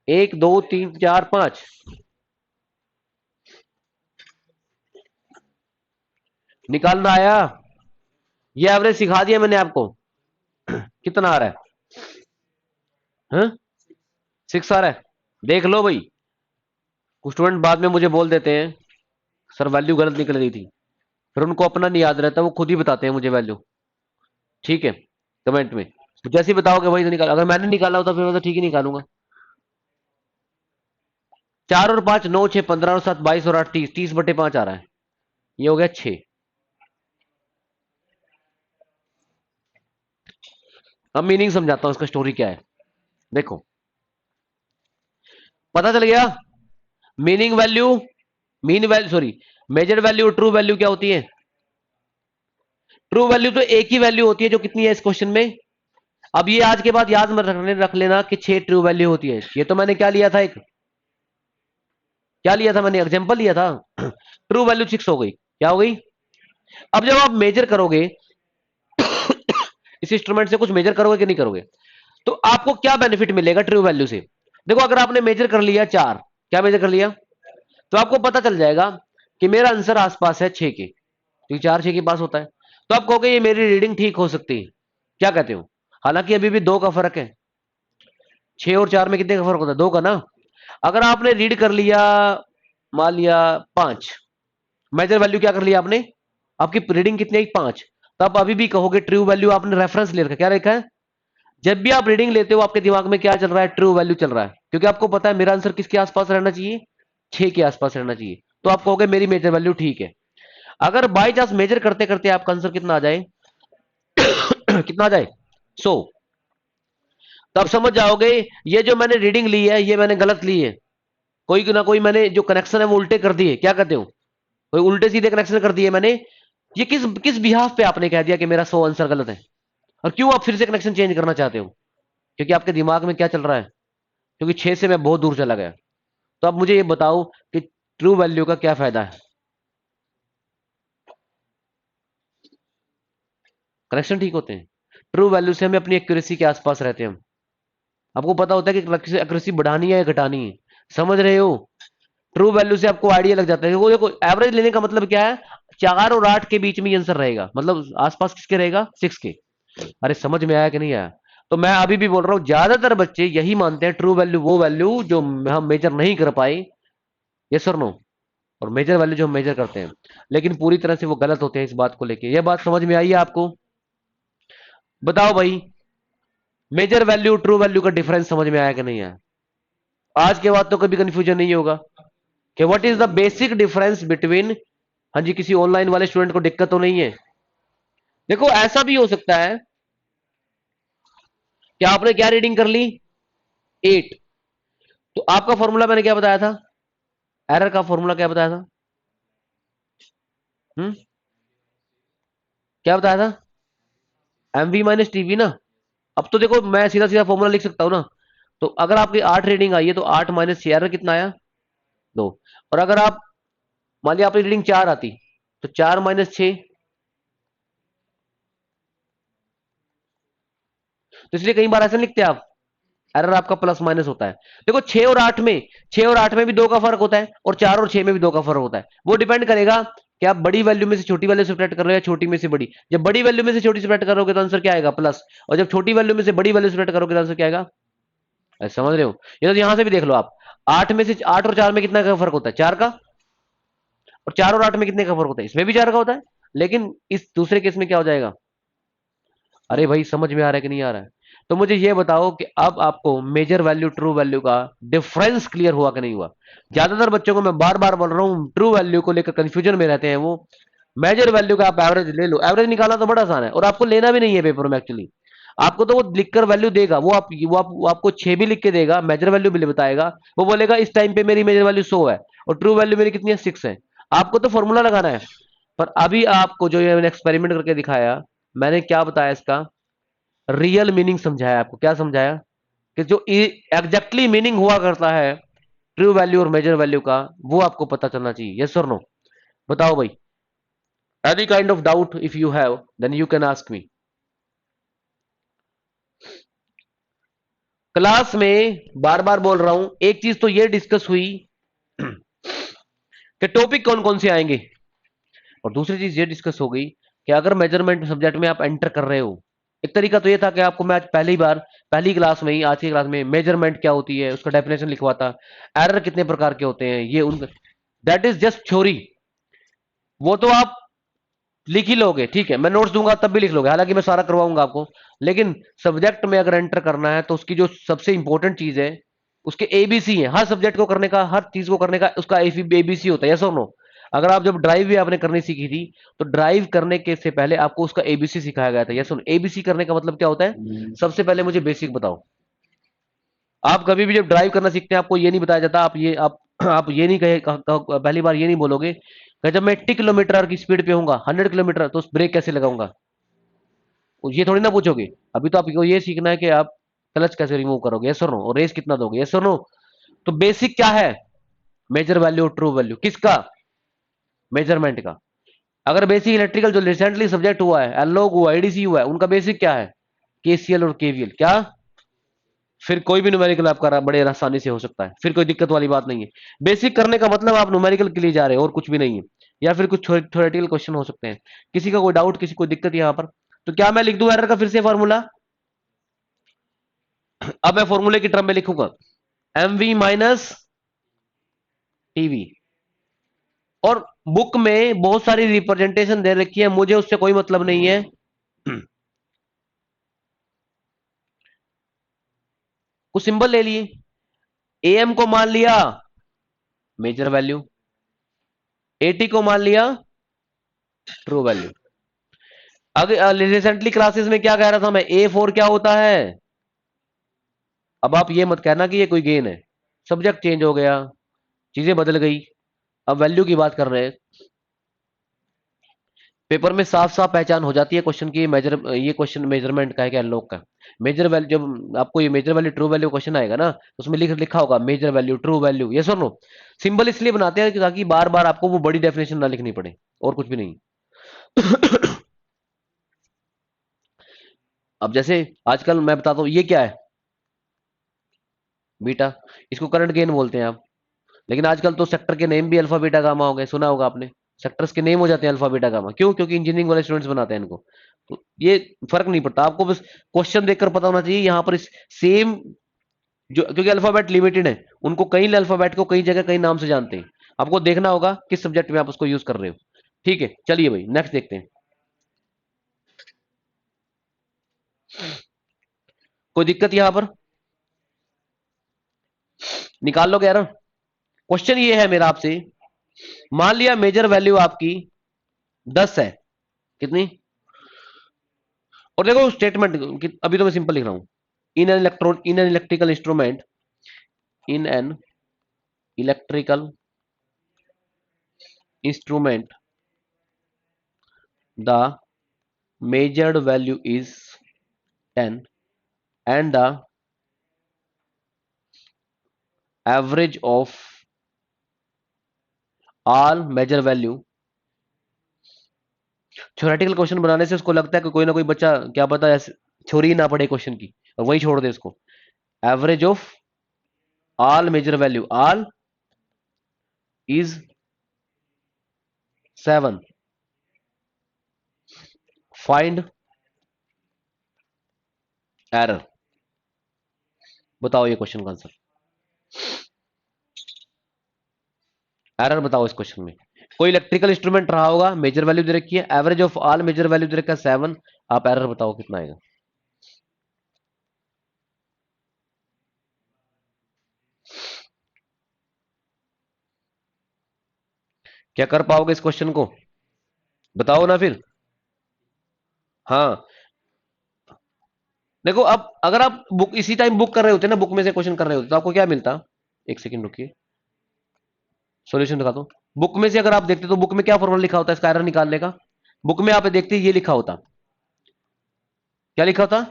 1 2 3 4 5। निकालना आया? ये एवरेज सिखा दिया मैंने आपको। कितना आ रहा है? हाँ? 6 आ रहा है। देख लो भाई, कुछ स्टूडेंट बाद में मुझे बोल देते हैं सर वैल्यू गलत निकल गई थी, फिर उनको अपना नहीं याद रहता, वो खुद ही बताते हैं मुझे वैल्यू। ठीक है, कमेंट में तो जैसे ही बताओगे वही तो निकाल। अगर मैंने निकाला होता फिर मैं तो ठीक ही निकालूंगा। 4 और 5 9 6 15 और 7 22 और 8 30, 30/5 आ रहा है। ये हो गया 6। अब मीनिंग समझाता हूं इसका, स्टोरी क्या है। देखो, पता चल गया? Meaning value, mean value sorry, measure value, true value क्या होती है? ट्रू वैल्यू तो एक ही वैल्यू होती है जो कितनी है इस क्वेश्चन में। अब ये आज के बाद याद मत रख लेना कि 6 ट्रू वैल्यू होती है। ये तो मैंने क्या लिया था, एक क्या लिया था मैंने, एग्जांपल लिया था। ट्रू वैल्यू 6 हो गई। क्या हो गई? अब जब आप मेजर करोगे इस इंस्ट्रूमेंट से, कुछ मेजर करोगे कि नहीं करोगे, तो आपको क्या बेनिफिट मिलेगा ट्रू वैल्यू से? देखो, अगर आपने मेजर कर लिया 4, क्या मेजर कर लिया, तो आपको पता चल जाएगा कि मेरा आंसर आसपास है 6 के, क्योंकि 4 6 के पास होता है। तो आप कहोगे ये मेरी रीडिंग ठीक हो सकती है। क्या कहते हो? हालांकि अभी भी 2 का फर्क है। 6 और 4 में कितने का फर्क होता है? 2 का ना। अगर आपने रीड कर लिया, मान लिया 5, मेजर वैल्यू क्या कर लिया आपने, आपकी रीडिंग कितनी आई? 5। तो आप अभी भी कहोगे ट्रू वैल्यू, आपने रेफरेंस ले रखा, क्या रखा है? जब भी आप रीडिंग लेते हो आपके दिमाग में क्या चल रहा है? ट्रू वैल्यू चल रहा है, क्योंकि आपको पता है मेरा आंसर किसके आसपास रहना चाहिए? 6 के आसपास रहना चाहिए। तो आप कहोगे मेरी मेजर वैल्यू ठीक है। अगर बाई चांस मेजर करते करते आपका आंसर कितना आ जाए कितना आ जाए, 100, तब समझ जाओगे ये जो मैंने रीडिंग ली है ये मैंने गलत ली है। कोई ना कोई मैंने जो कनेक्शन है वो उल्टे कर दिए। क्या कहते हो? कोई उल्टे सीधे कनेक्शन कर दिए मैंने। ये किस किस बिहाफ पे आपने कह दिया कि मेरा 100 आंसर गलत है? और क्यों आप फिर से कनेक्शन चेंज करना चाहते हो? क्योंकि आपके दिमाग में क्या चल रहा है? क्योंकि 6 से मैं बहुत दूर चला गया। तो अब मुझे ये बताओ कि ट्रू वैल्यू का क्या फायदा है? कनेक्शन ठीक होते हैं। ट्रू वैल्यू से हमें अपनी एक्यूरेसी के आसपास रहते हैं हम। आपको पता होता है कि एक्यूरेसी बढ़ानी है या घटानी है, समझ रहे हो? ट्रू वैल्यू से आपको आइडिया लग जाता है। वो देखो, एवरेज लेने का मतलब क्या है? 4 और 8 के बीच में आंसर रहेगा, मतलब आसपास किसके रहेगा? 6 के। अरे समझ में आया कि नहीं आया? तो मैं अभी भी बोल रहा हूं, ज्यादातर बच्चे यही मानते हैं ट्रू वैल्यू वो वैल्यू जो हम मेजर नहीं कर पाए। यस और नो? और मेजर वैल्यू जो हम मेजर करते हैं, लेकिन पूरी तरह से वो गलत होते हैं इस बात को लेके। ये बात समझ में आई है आपको? बताओ भाई, मेजर वैल्यू ट्रू वैल्यू का डिफरेंस समझ में आया कि नहीं आया? आज के बाद तो कभी कंफ्यूजन नहीं होगा कि what is the basic difference between. हाँ जी, किसी ऑनलाइन वाले स्टूडेंट को दिक्कत तो नहीं है? देखो, ऐसा भी हो सकता है कि आपने क्या रीडिंग कर ली, 8, तो आपका फॉर्मूला मैंने क्या बताया था, एरर का फॉर्मूला क्या बताया था? हम्म क्या बताया था? एम वी माइनस टीवी ना। अब तो देखो मैं सीधा सीधा फॉर्मूला लिख सकता हूँ ना। तो अगर आपकी 8 रीडिंग आई है तो 8 माइनस 6 कितना आया, 2। और अगर आप मान लिया आपकी रीडिंग 4 आती तो 4 माइनस 6, तो इसलिए कई बार ऐसा लिखते हैं आप, एरर आपका प्लस माइनस होता है। देखो 6 और 8 में भी 2 का फर्क होता है, और 4 और 6 में भी 2 का फर्क होता है। वो डिपेंड करेगा कि आप बड़ी वैल्यू में से छोटी वैल्यू सब्ट्रैक्ट कर रहे हो या छोटी में से बड़ी। जब बड़ी वैल्यू में से छोटी सब्ट्रैक्ट करोगे तो आंसर क्या आएगा, प्लस। और जब छोटी वैल्यू में से बड़ी वैल्यू सब्ट्रैक्ट करोगे तो आंसर क्या आएगा, ऐसा समझ रहे हो। ये तो यहां से भी देख लो आप, 8 और 4 में कितना का फर्क होता है, 4 का। और 4 और 8 में कितने का फर्क होता है, इसमें भी 4 का होता है। लेकिन इस दूसरे केस में क्या हो जाएगा, अरे भाई समझ में आ रहा है कि नहीं आ रहा है। तो मुझे ये बताओ कि अब आपको मेजर वैल्यू ट्रू वैल्यू का डिफरेंस क्लियर हुआ कि नहीं हुआ। ज्यादातर बच्चों को मैं बार बार बोल रहा हूँ, ट्रू वैल्यू को लेकर कंफ्यूजन में रहते हैं वो। मेजर वैल्यू का आप एवरेज ले लो, एवरेज निकालना तो बड़ा आसान है, और आपको लेना भी नहीं है पेपर में एक्चुअली। आपको तो वो लिखकर वैल्यू देगा, वो आपको 6 भी लिख के देगा, मेजर वैल्यू भी बताएगा। वो बोलेगा इस टाइम पे मेरी मेजर वैल्यू 100 है और ट्रू वैल्यू मेरी कितनी है, 6 है। आपको तो फॉर्मूला लगाना है। पर अभी आपको जो ये मैंने एक्सपेरिमेंट करके दिखाया, मैंने क्या बताया इसका, रियल मीनिंग समझाया आपको। क्या समझाया, कि जो एग्जैक्टली मीनिंग हुआ करता है ट्रू वैल्यू और मेजर वैल्यू का, वो आपको पता चलना चाहिए। यस और नो, बताओ भाई। Any kind of doubt if you have then you can ask me. Class में बार बार बोल रहा हूं, एक चीज तो ये डिस्कस हुई कि टॉपिक कौन कौन से आएंगे, और दूसरी चीज ये डिस्कस हो गई कि अगर मेजरमेंट सब्जेक्ट में आप एंटर कर रहे हो, एक तरीका तो ये था कि आपको मैं आज पहली बार, पहली क्लास में ही, आज की क्लास में मेजरमेंट क्या होती है उसका डेफिनेशन लिखवाता, एरर कितने प्रकार के होते हैं ये उन, दैट इज जस्ट थ्योरी। वो तो आप लिख ही लोगे, ठीक है, मैं नोट्स दूंगा तब भी लिख लोगे, हालांकि मैं सारा करवाऊंगा आपको। लेकिन सब्जेक्ट में अगर एंटर करना है तो उसकी जो सबसे इंपॉर्टेंट चीज है, उसके एबीसी है। हर सब्जेक्ट को करने का, हर चीज को करने का उसका एबीसी होता है, यस और नो। अगर आप जब ड्राइव भी आपने करनी सीखी थी, तो ड्राइव करने के से पहले आपको उसका एबीसी सिखाया गया था, यस और नो। एबीसी करने का मतलब क्या होता है, सबसे पहले मुझे बेसिक बताओ। आप कभी भी जब ड्राइव करना सीखते हैं आपको ये नहीं बताया जाता, आप ये नहीं पहली बार ये नहीं बोलोगे कि जब मैं 80 किलोमीटर की स्पीड पे होऊंगा, 100 किलोमीटर, तो ब्रेक कैसे लगाऊंगा, ये थोड़ी ना पूछोगे। अभी तो आपको ये सीखना है कि आप क्लच कैसे रिमूव करोगे, यस और नो, और रेस कितना दोगे, यस और नो। तो बेसिक क्या है, मेजर वैल्यू ट्रू वैल्यू किसका, मेजरमेंट का। अगर बेसिक इलेक्ट्रिकल जो रिसेंटली सब्जेक्ट हुआ है, एलओग हुआ, एडीसी हुआ है, उनका बेसिक क्या है, केसीएल और केवीएल। क्या, फिर कोई भी न्यूमेरिकल आपका बड़े आसानी से हो सकता है, फिर कोई दिक्कत वाली बात नहीं है। बेसिक करने का मतलब आप न्यूमेरिकल के लिए जा रहे हो और कुछ भी नहीं है। या फिर कुछ थ्योरेटिकल क्वेश्चन हो सकते हैं। किसी का कोई डाउट, किसी को दिक्कत यहाँ पर, तो क्या मैं लिख दूं एरर का फिर से फॉर्मूला। अब मैं फॉर्मूले की टर्म में लिखूंगा एम वी माइनस टीवी। और बुक में बहुत सारी रिप्रेजेंटेशन दे रखी है, मुझे उससे कोई मतलब नहीं है। कुछ सिंबल ले लिए, एम को मान लिया मेजर वैल्यू, एटी को मान लिया ट्रू वैल्यू। अगर रिसेंटली क्लासेस में क्या कह रहा था मैं, ए फोर क्या होता है। अब आप ये मत कहना कि ये कोई गेन है, सब्जेक्ट चेंज हो गया, चीजें बदल गई, अब वैल्यू की बात कर रहे हैं। पेपर में साफ साफ पहचान हो जाती है क्वेश्चन की, ये क्वेश्चन मेजरमेंट का है क्या लोग का। मेजर वैल्यू, जब आपको ये measure value true value question आएगा ना, तो उसमें लिखा होगा measure value true value, yes और नो। सिंबल इसलिए बनाते हैं कि ताकि बार बार आपको वो बड़ी डेफिनेशन ना लिखनी पड़े, और कुछ भी नहीं। अब जैसे आजकल मैं बताता हूँ, ये क्या है, बीटा, इसको करंट गेन बोलते हैं आप। लेकिन आजकल तो सेक्टर के नेम भी अल्फा बीटा गामा हो गए, सुना होगा आपने। सेक्टर्स के नेम हो जाते हैं अल्फा बीटा गामा, क्यों, क्योंकि इंजीनियरिंग वाले स्टूडेंट्स बनाते हैं इनको। तो ये फर्क नहीं पड़ता, आपको बस क्वेश्चन देखकर पता होना चाहिए यहाँ पर इस सेम, जो क्योंकि अल्फाबेट लिमिटेड है, उनको कई अल्फाबेट को कई जगह कई नाम से जानते हैं। आपको देखना होगा किस सब्जेक्ट में आप उसको यूज कर रहे हो। ठीक है, चलिए भाई नेक्स्ट देखते हैं। कोई दिक्कत यहां पर, निकाल लो यार। क्वेश्चन ये है मेरा आपसे, मान लिया मेजर वैल्यू आपकी 10 है, कितनी, और देखो स्टेटमेंट, अभी तो मैं सिंपल लिख रहा हूं, in an electrical instrument, in an electrical instrument the measured value is 10 and the average of all measure value. Theoretical question बनाने से उसको लगता है कि कोई ना कोई बच्चा क्या पता ऐसे थ्योरी ना पढ़े क्वेश्चन की और वही छोड़ दे इसको। Average of all measure value, all is 7, find error. बताओ ये क्वेश्चन का आंसर, एरर बताओ इस क्वेश्चन में। कोई इलेक्ट्रिकल इंस्ट्रूमेंट रहा होगा, मेजर वैल्यू दे रखी है, average of all measure value दे रखा है 7, आप एरर बताओ कितना आएगा। क्या कर पाओगे इस क्वेश्चन को, बताओ ना फिर। हाँ देखो, अब अगर आप बुक इसी टाइम बुक कर रहे होते ना, बुक में से क्वेश्चन कर रहे होते तो आपको क्या मिलता। एक सेकंड रुकिए, सॉल्यूशन दिखा दो। बुक में से अगर आप देखते तो बुक में क्या फॉर्मूला लिखा होता है इसका एरर निकालने का। बुक में आप देखते ये लिखा होता, क्या लिखा होता,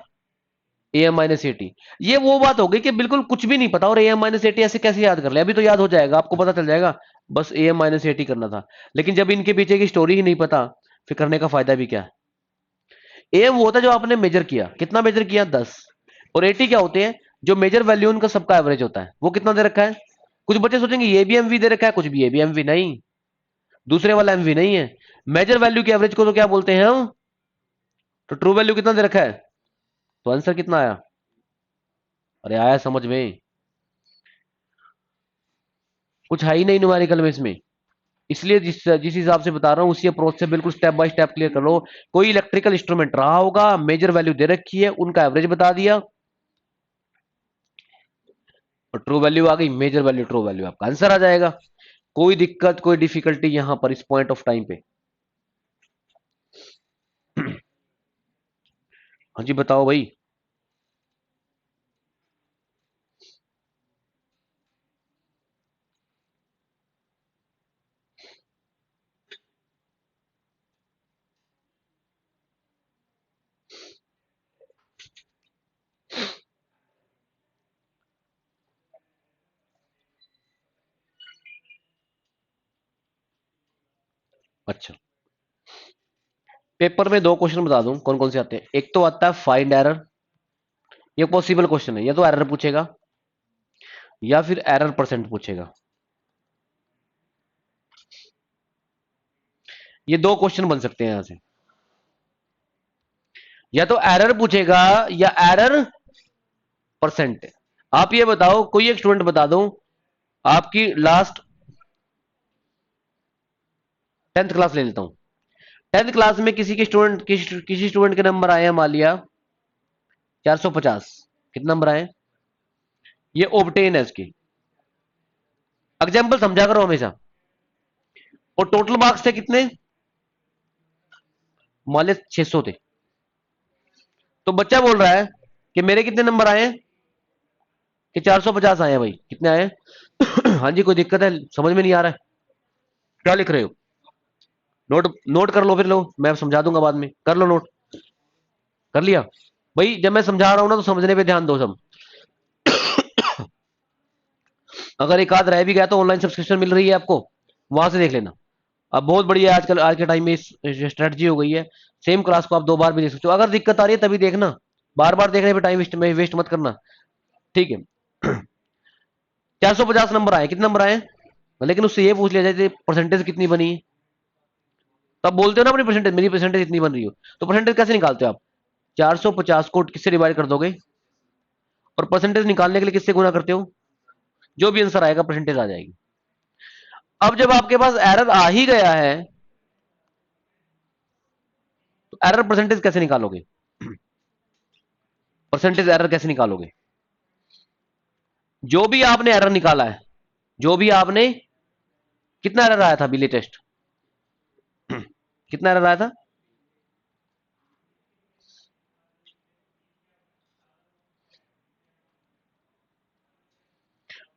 A M minus A T. ये वो बात हो गई कि बिल्कुल कुछ भी नहीं पता और A M minus A T ऐसे कैसे याद कर ले, अभी तो याद हो जाएगा, आपको पता चल जाएगा बस A M minus A T करना था। लेकिन जब इनके पीछे की स्टोरी ही नहीं पता, फिर करने का फायदा भी क्या है। ए एम वो होता है जो आपने मेजर किया, कितना मेजर किया 10, और ए टी क्या होते हैं, जो मेजर वैल्यू उनका सबका एवरेज होता है। वो कितना दे रखा है, कुछ बच्चे सोचेंगे ये भी एमवी दे रखा है, कुछ भी ये भी एमवी नहीं, दूसरे वाला एमवी नहीं है। मेजर वैल्यू के एवरेज को तो क्या बोलते हैं हम, तो ट्रू वैल्यू कितना दे रखा है, तो आंसर कितना आया। अरे आया समझ में, कुछ है ही नहीं न्यूमेरिकल में इसमें। इसलिए जिस जिस हिसाब से बता रहा हूं उसी अप्रोच से बिल्कुल स्टेप बाय स्टेप क्लियर कर लो। कोई इलेक्ट्रिकल इंस्ट्रूमेंट रहा होगा, मेजर वैल्यू दे रखी है, उनका एवरेज बता दिया और ट्रू वैल्यू आ गई, मेजर वैल्यू ट्रू वैल्यू, आपका आंसर आ जाएगा। कोई दिक्कत कोई डिफिकल्टी यहां पर इस पॉइंट ऑफ टाइम पे। हाँ जी बताओ भाई। अच्छा, पेपर में दो क्वेश्चन बता दूं कौन कौन से आते हैं। एक तो आता है फाइंड एरर, ये पॉसिबल क्वेश्चन है, या तो एरर पूछेगा या फिर एरर परसेंट पूछेगा। ये दो क्वेश्चन बन सकते हैं यहां से, या तो एरर पूछेगा या एरर परसेंट। आप ये बताओ, कोई एक स्टूडेंट बता दो, आपकी लास्ट 10th क्लास ले लेता हूं। 10th क्लास में किसी के स्टूडेंट किसी स्टूडेंट के नंबर आए हैं मान लिया 450, कितने नंबर आए, ये ओब्टेन है इसकी। एग्जाम्पल समझा करो हमेशा। और टोटल मार्क्स थे कितने, मान लिया 600 थे। तो बच्चा बोल रहा है कि मेरे कितने नंबर आए हैं, कि 450 आए हैं। भाई कितने आए हैं हाँ जी, कोई दिक्कत है, समझ में नहीं आ रहा है, क्या लिख रहे हो, नोट नोट कर लो, फिर लो मैं समझा दूंगा बाद में, कर लो नोट, कर लिया। भाई जब मैं समझा रहा हूं ना तो समझने पे ध्यान दो सब। अगर एक आध रह भी गया तो ऑनलाइन सब्सक्रिप्शन मिल रही है आपको, वहां से देख लेना। अब बहुत बढ़िया है, आजकल आज के टाइम में स्ट्रेटजी हो गई है, सेम क्लास को आप दो बार भी देख सकते हो। अगर दिक्कत आ रही है तभी देखना, बार बार देखने पे टाइम वेस्ट मत करना, ठीक है। 450 नंबर आए, कितने नंबर आए, लेकिन उससे ये पूछ लिया जाए परसेंटेज कितनी बनी है, तो आप बोलते हो ना अपनी परसेंटेज, मेरी परसेंटेज इतनी बन रही हो, तो परसेंटेज कैसे निकालते हो आप, 450 को किससे डिवाइड कर दोगे, और परसेंटेज निकालने के लिए किससे गुना करते हो, जो भी आंसर आएगा परसेंटेज आ जाएगी। अब जब आपके पास एरर आ ही गया है तो एरर परसेंटेज कैसे निकालोगे, परसेंटेज एरर कैसे निकालोगे। जो भी आपने एरर निकाला है, जो भी आपने, कितना एरर आया था अभी लेटेस्ट, कितना एरर आया था,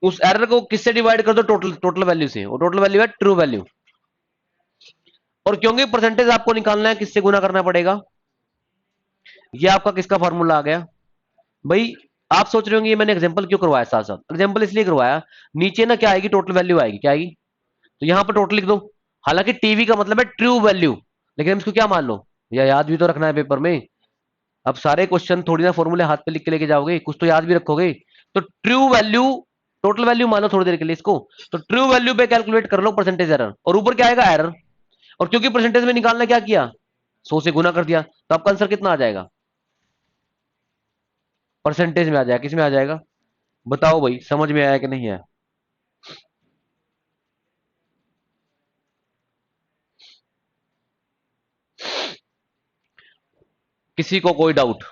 उस एरर को किससे डिवाइड कर दो, टोटल टोटल वैल्यू से, और टोटल वैल्यू है ट्रू वैल्यू। और क्योंकि परसेंटेज आपको निकालना है, किससे गुना करना पड़ेगा, ये आपका किसका फॉर्मूला आ गया भाई। आप सोच रहे होंगे ये मैंने एग्जांपल क्यों करवाया साथ साथ, एग्जांपल इसलिए करवाया, नीचे ना क्या आएगी, टोटल वैल्यू आएगी, क्या आएगी, तो यहां पर टोटल लिख दो। हालांकि टीवी का मतलब है ट्रू वैल्यू, लेकिन हम इसको क्या मान लो, या याद भी तो रखना है पेपर में। अब सारे क्वेश्चन थोड़ी ना फॉर्मूले हाथ पे लिख के लेके जाओगे, कुछ तो याद भी रखोगे। तो ट्रू वैल्यू, टोटल वैल्यू मानो थोड़ी देर के लिए इसको, तो ट्रू वैल्यू पे कैलकुलेट कर लो परसेंटेज एरर, और ऊपर क्या आएगा, एरर। और क्योंकि परसेंटेज में निकालना क्या किया, 100 से गुना कर दिया, तो आपका आंसर कितना आ जाएगा, परसेंटेज में आ जाएगा, किस में आ जाएगा, बताओ भाई, समझ में आया कि नहीं आया। किसी को कोई डाउट।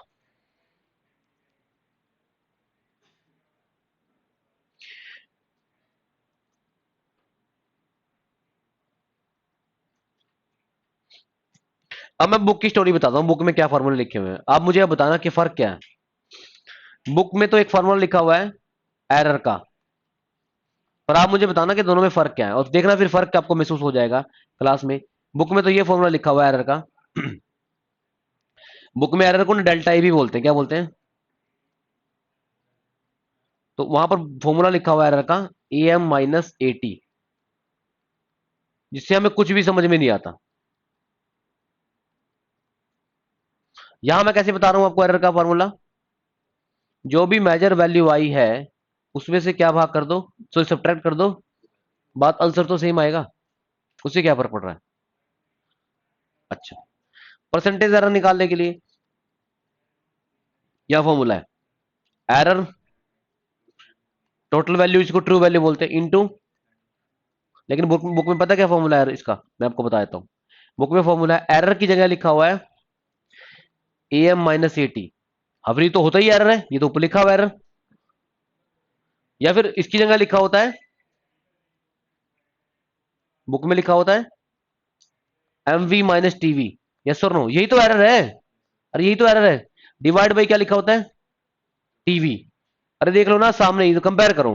अब मैं बुक की स्टोरी बताता हूँ, बुक में क्या फॉर्मूले लिखे हुए हैं, आप मुझे अब बताना कि फर्क क्या है। बुक में तो एक फॉर्मूला लिखा हुआ है एरर का, पर आप मुझे बताना कि दोनों में फर्क क्या है, और देखना फिर फर्क आपको महसूस हो जाएगा क्लास में। बुक में तो ये फॉर्मूला लिखा हुआ है एरर का। बुक में एरर को ना डेल्टा ए भी बोलते हैं, क्या बोलते हैं, तो वहां पर फॉर्मूला लिखा हुआ है एरर का, A M minus A T, जिससे हमें कुछ भी समझ में नहीं आता। यहां मैं कैसे बता रहा हूं आपको एरर का फॉर्मूला, जो भी मेजर वैल्यू आई है उसमें से क्या भाग कर दो, सो सब्ट्रैक्ट कर दो, बात आंसर तो सेम आएगा, उससे क्या फर्क पड़ रहा है। अच्छा, परसेंटेज एरर निकालने के लिए यह फॉर्मूला है, एरर टोटल वैल्यू, इसको ट्रू वैल्यू बोलते हैं, इनटू, लेकिन बुक में पता क्या फॉर्मूला है इसका, मैं आपको बता देता हूँ। बुक में फॉर्मूला है, एरर की जगह लिखा हुआ है a M minus A t, हवरी तो होता ही एरर है, ये तो ऊपर लिखा हुआ एरर, या फिर इसकी जगह लिखा होता है, बुक में लिखा होता है M we minus TV, yes और नो, यही तो एरर है, अरे यही तो एरर है। डिवाइड बाई क्या लिखा होता है, टीवी, अरे देख लो ना सामने ही तो कंपेयर करो।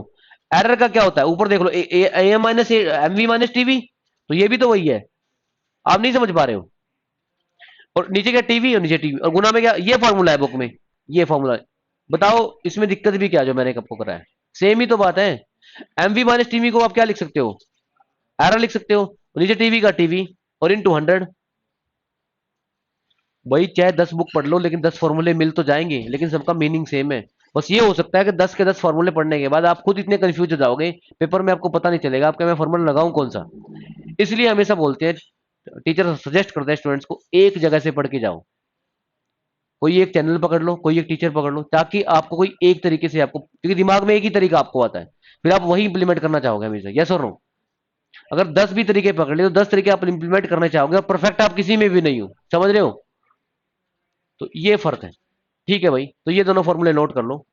एरर का क्या होता है, ऊपर देख लो, a M minus m we minus t v, तो ये भी तो वही है, आप नहीं समझ पा रहे हो। और नीचे क्या, टीवी, और नीचे टीवी, और गुना में क्या, ये फॉर्मूला है बुक में, ये फॉर्मूला है। बताओ इसमें दिक्कत भी क्या, जो मैंने आपको करा है, सेम ही तो बात है। एम वी माइनस टीवी को आप क्या लिख सकते हो, एरर लिख सकते हो, नीचे टीवी का टीवी, और इन 200। भाई चाहे 10 बुक पढ़ लो, लेकिन 10 फॉर्मूले मिल तो जाएंगे, लेकिन सबका मीनिंग सेम है। बस ये हो सकता है कि 10 के 10 फॉर्मूले पढ़ने के बाद आप खुद इतने कंफ्यूज हो जाओगे, पेपर में आपको पता नहीं चलेगा आपका मैं फॉर्मूला लगाऊं कौन सा। इसलिए हमेशा बोलते हैं, टीचर सजेस्ट करते हैं स्टूडेंट्स को, एक जगह से पढ़ के जाओ, कोई एक चैनल पकड़ लो, कोई एक टीचर पकड़ लो, ताकि आपको कोई एक तरीके से, आपको क्योंकि दिमाग में एक ही तरीका आपको आता है, फिर आप वही इंप्लीमेंट करना चाहोगे हमेशा, यस और नो। अगर 10 भी तरीके पकड़ लिए तो 10 तरीके आप इंप्लीमेंट करना चाहोगे, और परफेक्ट आप किसी में भी नहीं हो, समझ रहे हो, तो ये फर्क है। ठीक है भाई, तो ये दोनों फॉर्मूले नोट कर लो।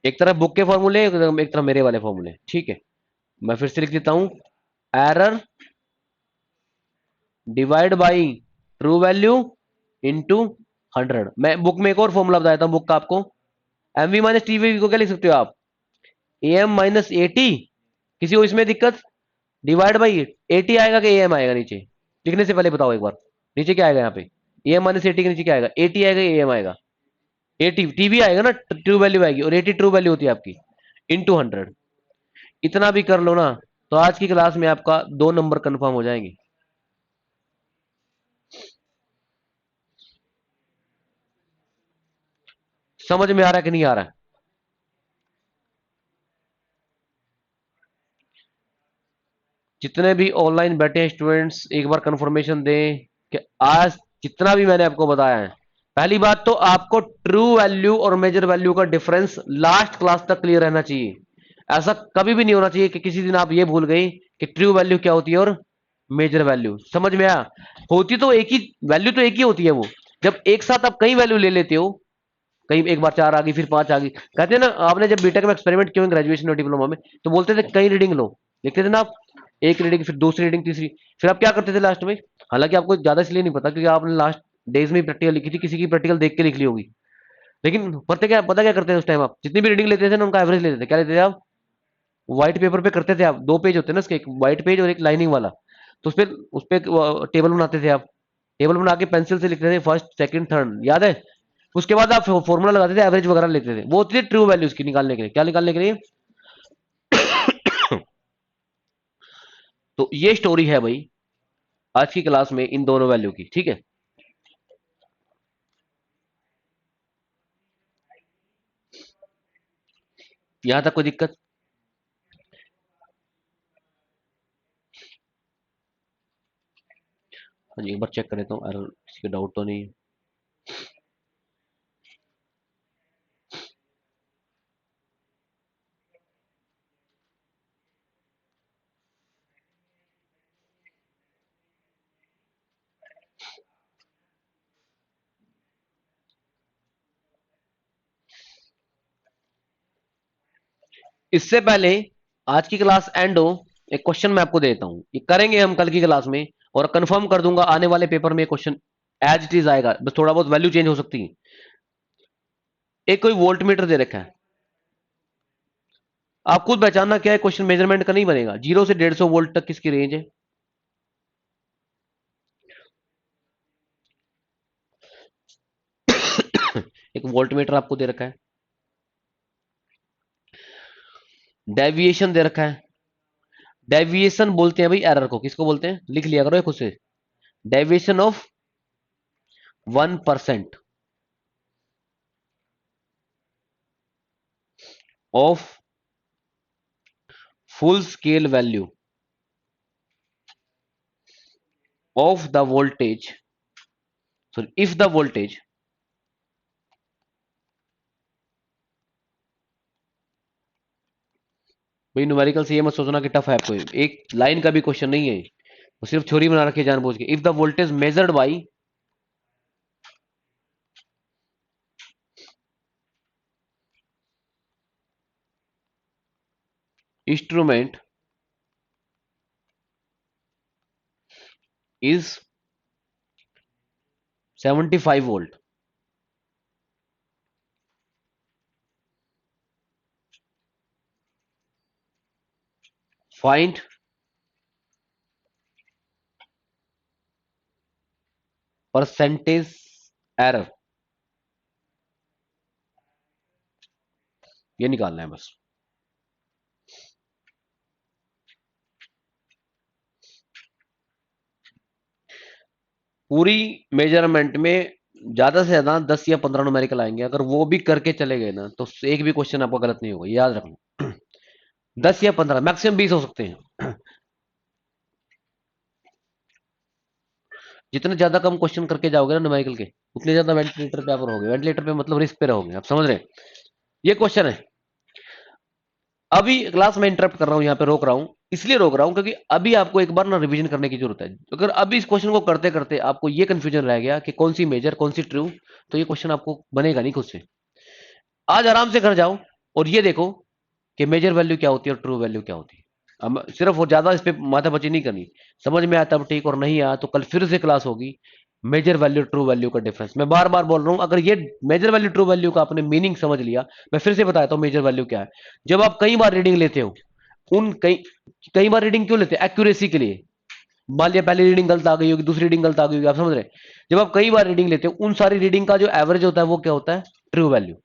एक तरफ बुक के फॉर्मूले, एक तरफ मेरे वाले फॉर्मूले, ठीक है। मैं फिर से लिख देता हूं, error divide by true value into 100। मैं बुक में एक और फॉर्मूला बताया था बुक का आपको, एम वी माइनस टीवी को क्या लिख सकते हो आप, A M minus A T, किसी को इसमें दिक्कत, डिवाइड बाई ए टी आएगा कि ए एम आएगा नीचे, लिखने से पहले बताओ एक बार, नीचे क्या आएगा यहाँ पे, A M minus A T के नीचे क्या आएगा, ए टी आएगा, ए एम आएगा, ए टी टीवी आएगा ना, ट्रू वैल्यू आएगी, और ए टी ट्रू वैल्यू होती है आपकी, इंटू 100। इतना भी कर लो ना, तो आज की क्लास में आपका 2 नंबर कंफर्म हो जाएंगे। समझ में आ रहा है कि नहीं आ रहा है। जितने भी ऑनलाइन बैठे हैं स्टूडेंट्स, एक बार कंफर्मेशन दें कि आज जितना भी मैंने आपको बताया है, पहली बात तो आपको ट्रू वैल्यू और मेजर वैल्यू का डिफरेंस लास्ट क्लास तक क्लियर रहना चाहिए। ऐसा कभी भी नहीं होना चाहिए कि किसी दिन आप ये भूल गई कि ट्रू वैल्यू क्या होती है और मेजर वैल्यू, समझ में आया। होती तो एक ही वैल्यू, तो एक ही होती है वो, जब एक साथ आप कई वैल्यू ले लेते हो, कहीं एक बार 4 आ गई, फिर 5 आ गई, कहते हैं ना, आपने जब बीटेक में एक्सपेरिमेंट किए ग्रेजुएशन और डिप्लोमा में, तो बोलते थे कई रीडिंग लो, लिखते थे ना आप, एक रीडिंग, फिर दूसरी रीडिंग, तीसरी, फिर आप क्या करते थे लास्ट में, हालांकि आपको ज्यादा इसलिए नहीं पता क्योंकि आपने लास्ट डेज में प्रैक्टिकल लिखी थी, किसी की प्रैक्टिकल देख के लिख ली होगी, लेकिन पता क्या करते थे उस टाइम, आप जितनी भी रीडिंग लेते थे ना उनका एवरेज लेते थे। क्या लेते थे आप? व्हाइट पेपर पे करते थे आप, दो पेज होते हैं ना उसके, एक व्हाइट पेज और एक लाइनिंग वाला। तो उस पे टेबल बनाते थे आप, टेबल बना के पेंसिल से लिखते थे फर्स्ट सेकंड थर्ड, याद है? उसके बाद आप फॉर्मूला लगाते थे, एवरेज वगैरह लेते थे, वो होती थी ट्रू वैल्यूज की निकालने के लिए। क्या निकालने के लिए? तो ये स्टोरी है भाई आज की क्लास में इन दोनों वैल्यू की, ठीक है। यहां तक कोई दिक्कत? हाँ जी, एक बार चेक कर लेता हूँ, एरर किसी का डाउट तो नहीं है। इससे पहले आज की क्लास एंड हो, एक क्वेश्चन मैं आपको देता हूं, ये करेंगे हम कल की क्लास में, और कंफर्म कर दूंगा आने वाले पेपर में क्वेश्चन एज इट इज आएगा, बस थोड़ा बहुत वैल्यू चेंज हो सकती है। एक कोई वोल्ट मीटर दे रखा है, आप खुद पहचानना क्या है, क्वेश्चन मेजरमेंट का नहीं बनेगा। 0 से 150 वोल्ट तक किसकी रेंज है? एक वोल्ट मीटर आपको दे रखा है, डेविएशन दे रखा है। डेविएशन बोलते हैं भाई एरर को, किसको बोलते हैं? लिख लिया करो ये खुद से। Deviation of 1% of full scale value of the voltage, sorry if the voltage भाई, न्यूमेरिकल से ये मत सोचना कि टफ है आपको, एक लाइन का भी क्वेश्चन नहीं है, वो सिर्फ थ्योरी बना रखी है जानबूझ के। If the voltage measured by instrument is 75 volt, find percentage error, ये निकालना है बस। पूरी मेजरमेंट में ज्यादा से ज्यादा 10 या 15 न्यूमेरिकल आएंगे, अगर वो भी करके चले गए ना तो एक भी क्वेश्चन आपका गलत नहीं होगा, याद रखना। 10 या 15, मैक्सिमम 20 हो सकते हैं। जितने ज्यादा कम क्वेश्चन करके जाओगे ना न्यूमेरिकल के, उतने ज्यादा वेंटिलेटर पे आप रहोगे। वेंटिलेटर पे मतलब रिस्क पे रहोगे, आप समझ रहे हैं? ये क्वेश्चन है। अभी क्लास में इंटरप्ट कर रहा हूं, यहाँ पे रोक रहा हूं, इसलिए रोक रहा हूं क्योंकि अभी आपको एक बार ना रिवीजन करने की जरूरत है। अगर अभी इस क्वेश्चन को करते करते आपको ये कंफ्यूजन रह गया कि कौन सी मेजर कौन सी ट्रू, तो ये क्वेश्चन आपको बनेगा नहीं खुद से। आज आराम से घर जाओ और ये देखो कि मेजर वैल्यू क्या होती है और ट्रू वैल्यू क्या होती है। अब सिर्फ वो ज्यादा इस पे माथापच्ची नहीं करनी, समझ में आया तब ठीक, और नहीं आया तो कल फिर से क्लास होगी। मेजर वैल्यू ट्रू वैल्यू का डिफरेंस मैं बार बार बोल रहा हूं, अगर ये मेजर वैल्यू ट्रू वैल्यू का आपने मीनिंग समझ लिया, मैं फिर से बताता हूं मेजर वैल्यू क्या है। जब आप कई बार रीडिंग लेते हो, उन कई कई बार रीडिंग क्यों लेते हैं? एक्यूरेसी के लिए। मान लिया पहली रीडिंग गलत आ गई होगी, दूसरी रीडिंग गलत आ गई होगी, आप समझ रहे हैं? जब आप कई बार रीडिंग लेते हो, उन सारी रीडिंग का जो एवरेज होता है वो क्या होता है? True value.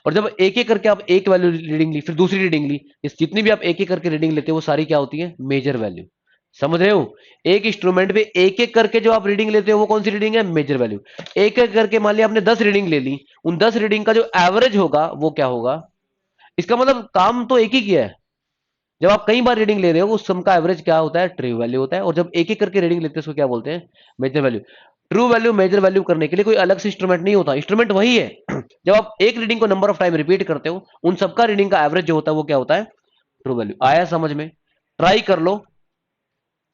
और जब एक एक करके आप एक वैल्यू रीडिंग ली, फिर दूसरी रीडिंग ली, इस जितनी भी आप एक एक करके रीडिंग लेते हो वो सारी क्या होती है? Measure value. समझ रहे हो? एक इंस्ट्रूमेंट पे एक एक करके जो आप रीडिंग लेते हो वो कौन सी रीडिंग है? Measure value. एक एक करके मान लिया आपने 10 रीडिंग ले ली, उन 10 रीडिंग का जो एवरेज होगा वो क्या होगा? इसका मतलब काम तो एक ही किया है। जब आप कई बार रीडिंग ले रहे हो उस सम का एवरेज क्या होता है? ट्रू वैल्यू होता है। और जब एक एक करके रीडिंग लेते हैं उसको क्या बोलते हैं? Measure value. True value measure value करने के लिए कोई अलग से इंस्ट्रूमेंट नहीं होता, इंस्ट्रूमेंट वही है। जब आप एक रीडिंग को नंबर ऑफ टाइम रिपीट करते हो, उन सबका रीडिंग का एवरेज जो होता है वो क्या होता है? True value. आया समझ में? ट्राई कर लो,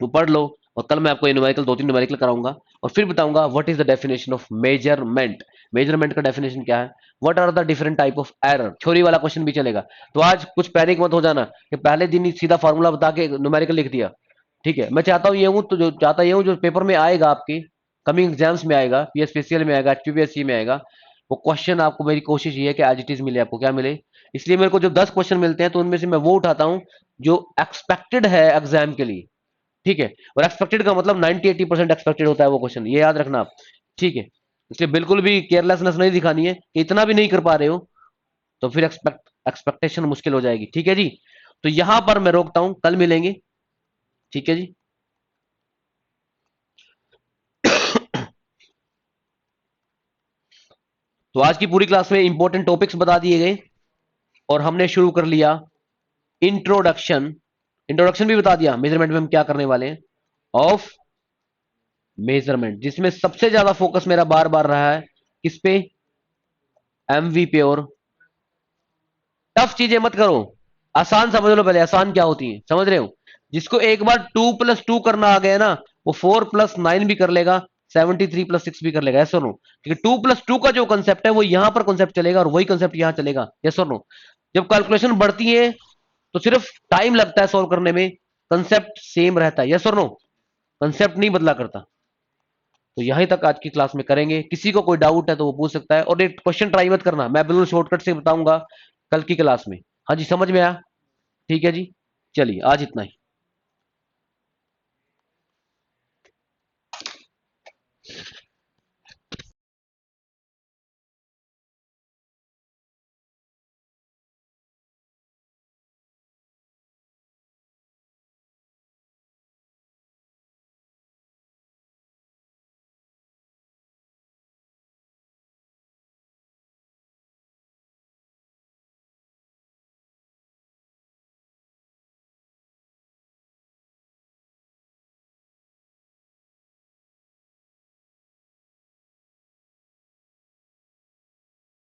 वो पढ़ लो, और कल मैं आपको ये न्यूमेरिकल 2-3 न्यूमेरिकल कराऊंगा और फिर बताऊंगा what is the definition of measurement. Measurement का डेफिनेशन क्या है? What are the different type of error. Theory वाला क्वेश्चन भी चलेगा। तो आज कुछ पैनिक मत हो जाना कि पहले दिन ही सीधा फार्मूला बता के न्यूमेरिकल लिख दिया। ठीक है, मैं चाहता हूँ ये हूँ, तो जो चाहता ये हूँ जो पेपर में आएगा आपके कमिंग एग्जाम्स में आएगा, पीएसपीसीएल में आएगा, एचपीपीएससी में आएगा, वो क्वेश्चन आपको, मेरी कोशिश ये है कि एज इट इज मिले, आपको क्या मिले। इसलिए मेरे को जब 10 क्वेश्चन मिलते हैं तो उनमें से मैं वो उठाता हूं जो एक्सपेक्टेड है एग्जाम के लिए, ठीक है। और एक्सपेक्टेड का मतलब 90-80% एक्सपेक्टेड होता है वो क्वेश्चन, ये याद रखना आप, ठीक है। इसलिए बिल्कुल भी केयरलेसनेस नहीं दिखानी है कि इतना भी नहीं कर पा रहे हो तो फिर एक्सपेक्टेशन मुश्किल हो जाएगी, ठीक है जी। तो यहां पर मैं रोकता हूं, कल मिलेंगे, ठीक है जी। तो आज की पूरी क्लास में इंपॉर्टेंट टॉपिक्स बता दिए गए और हमने शुरू कर लिया इंट्रोडक्शन। इंट्रोडक्शन भी बता दिया मेजरमेंट में हम क्या करने वाले हैं, ऑफ मेजरमेंट, जिसमें सबसे ज्यादा फोकस मेरा बार बार रहा है किस पे, एमवी पे। और टफ चीजें मत करो, आसान समझ लो पहले, आसान क्या होती है समझ रहे हो। जिसको एक बार 2+2 करना आ गया ना, वो 4+9 भी कर लेगा, 73+6 भी कर लेगा, यस और नो। क्योंकि 2+2 का जो कंसेप्ट है वो यहां पर कंसेप्ट चलेगा और वही कंसेप्ट यहां चलेगा, यस और नो। जब कैलकुलेशन बढ़ती है तो सिर्फ टाइम लगता है सॉल्व करने में, कंसेप्ट सेम रहता है, यस और नो, कंसेप्ट नहीं बदला करता। तो यहीं तक आज की क्लास में करेंगे, किसी को कोई डाउट है तो वो पूछ सकता है। और एक क्वेश्चन ट्राई मत करना, मैं बिल्कुल शॉर्टकट से बताऊंगा कल की क्लास में। हाँ जी, समझ में आया, ठीक है जी। चलिए आज इतना ही।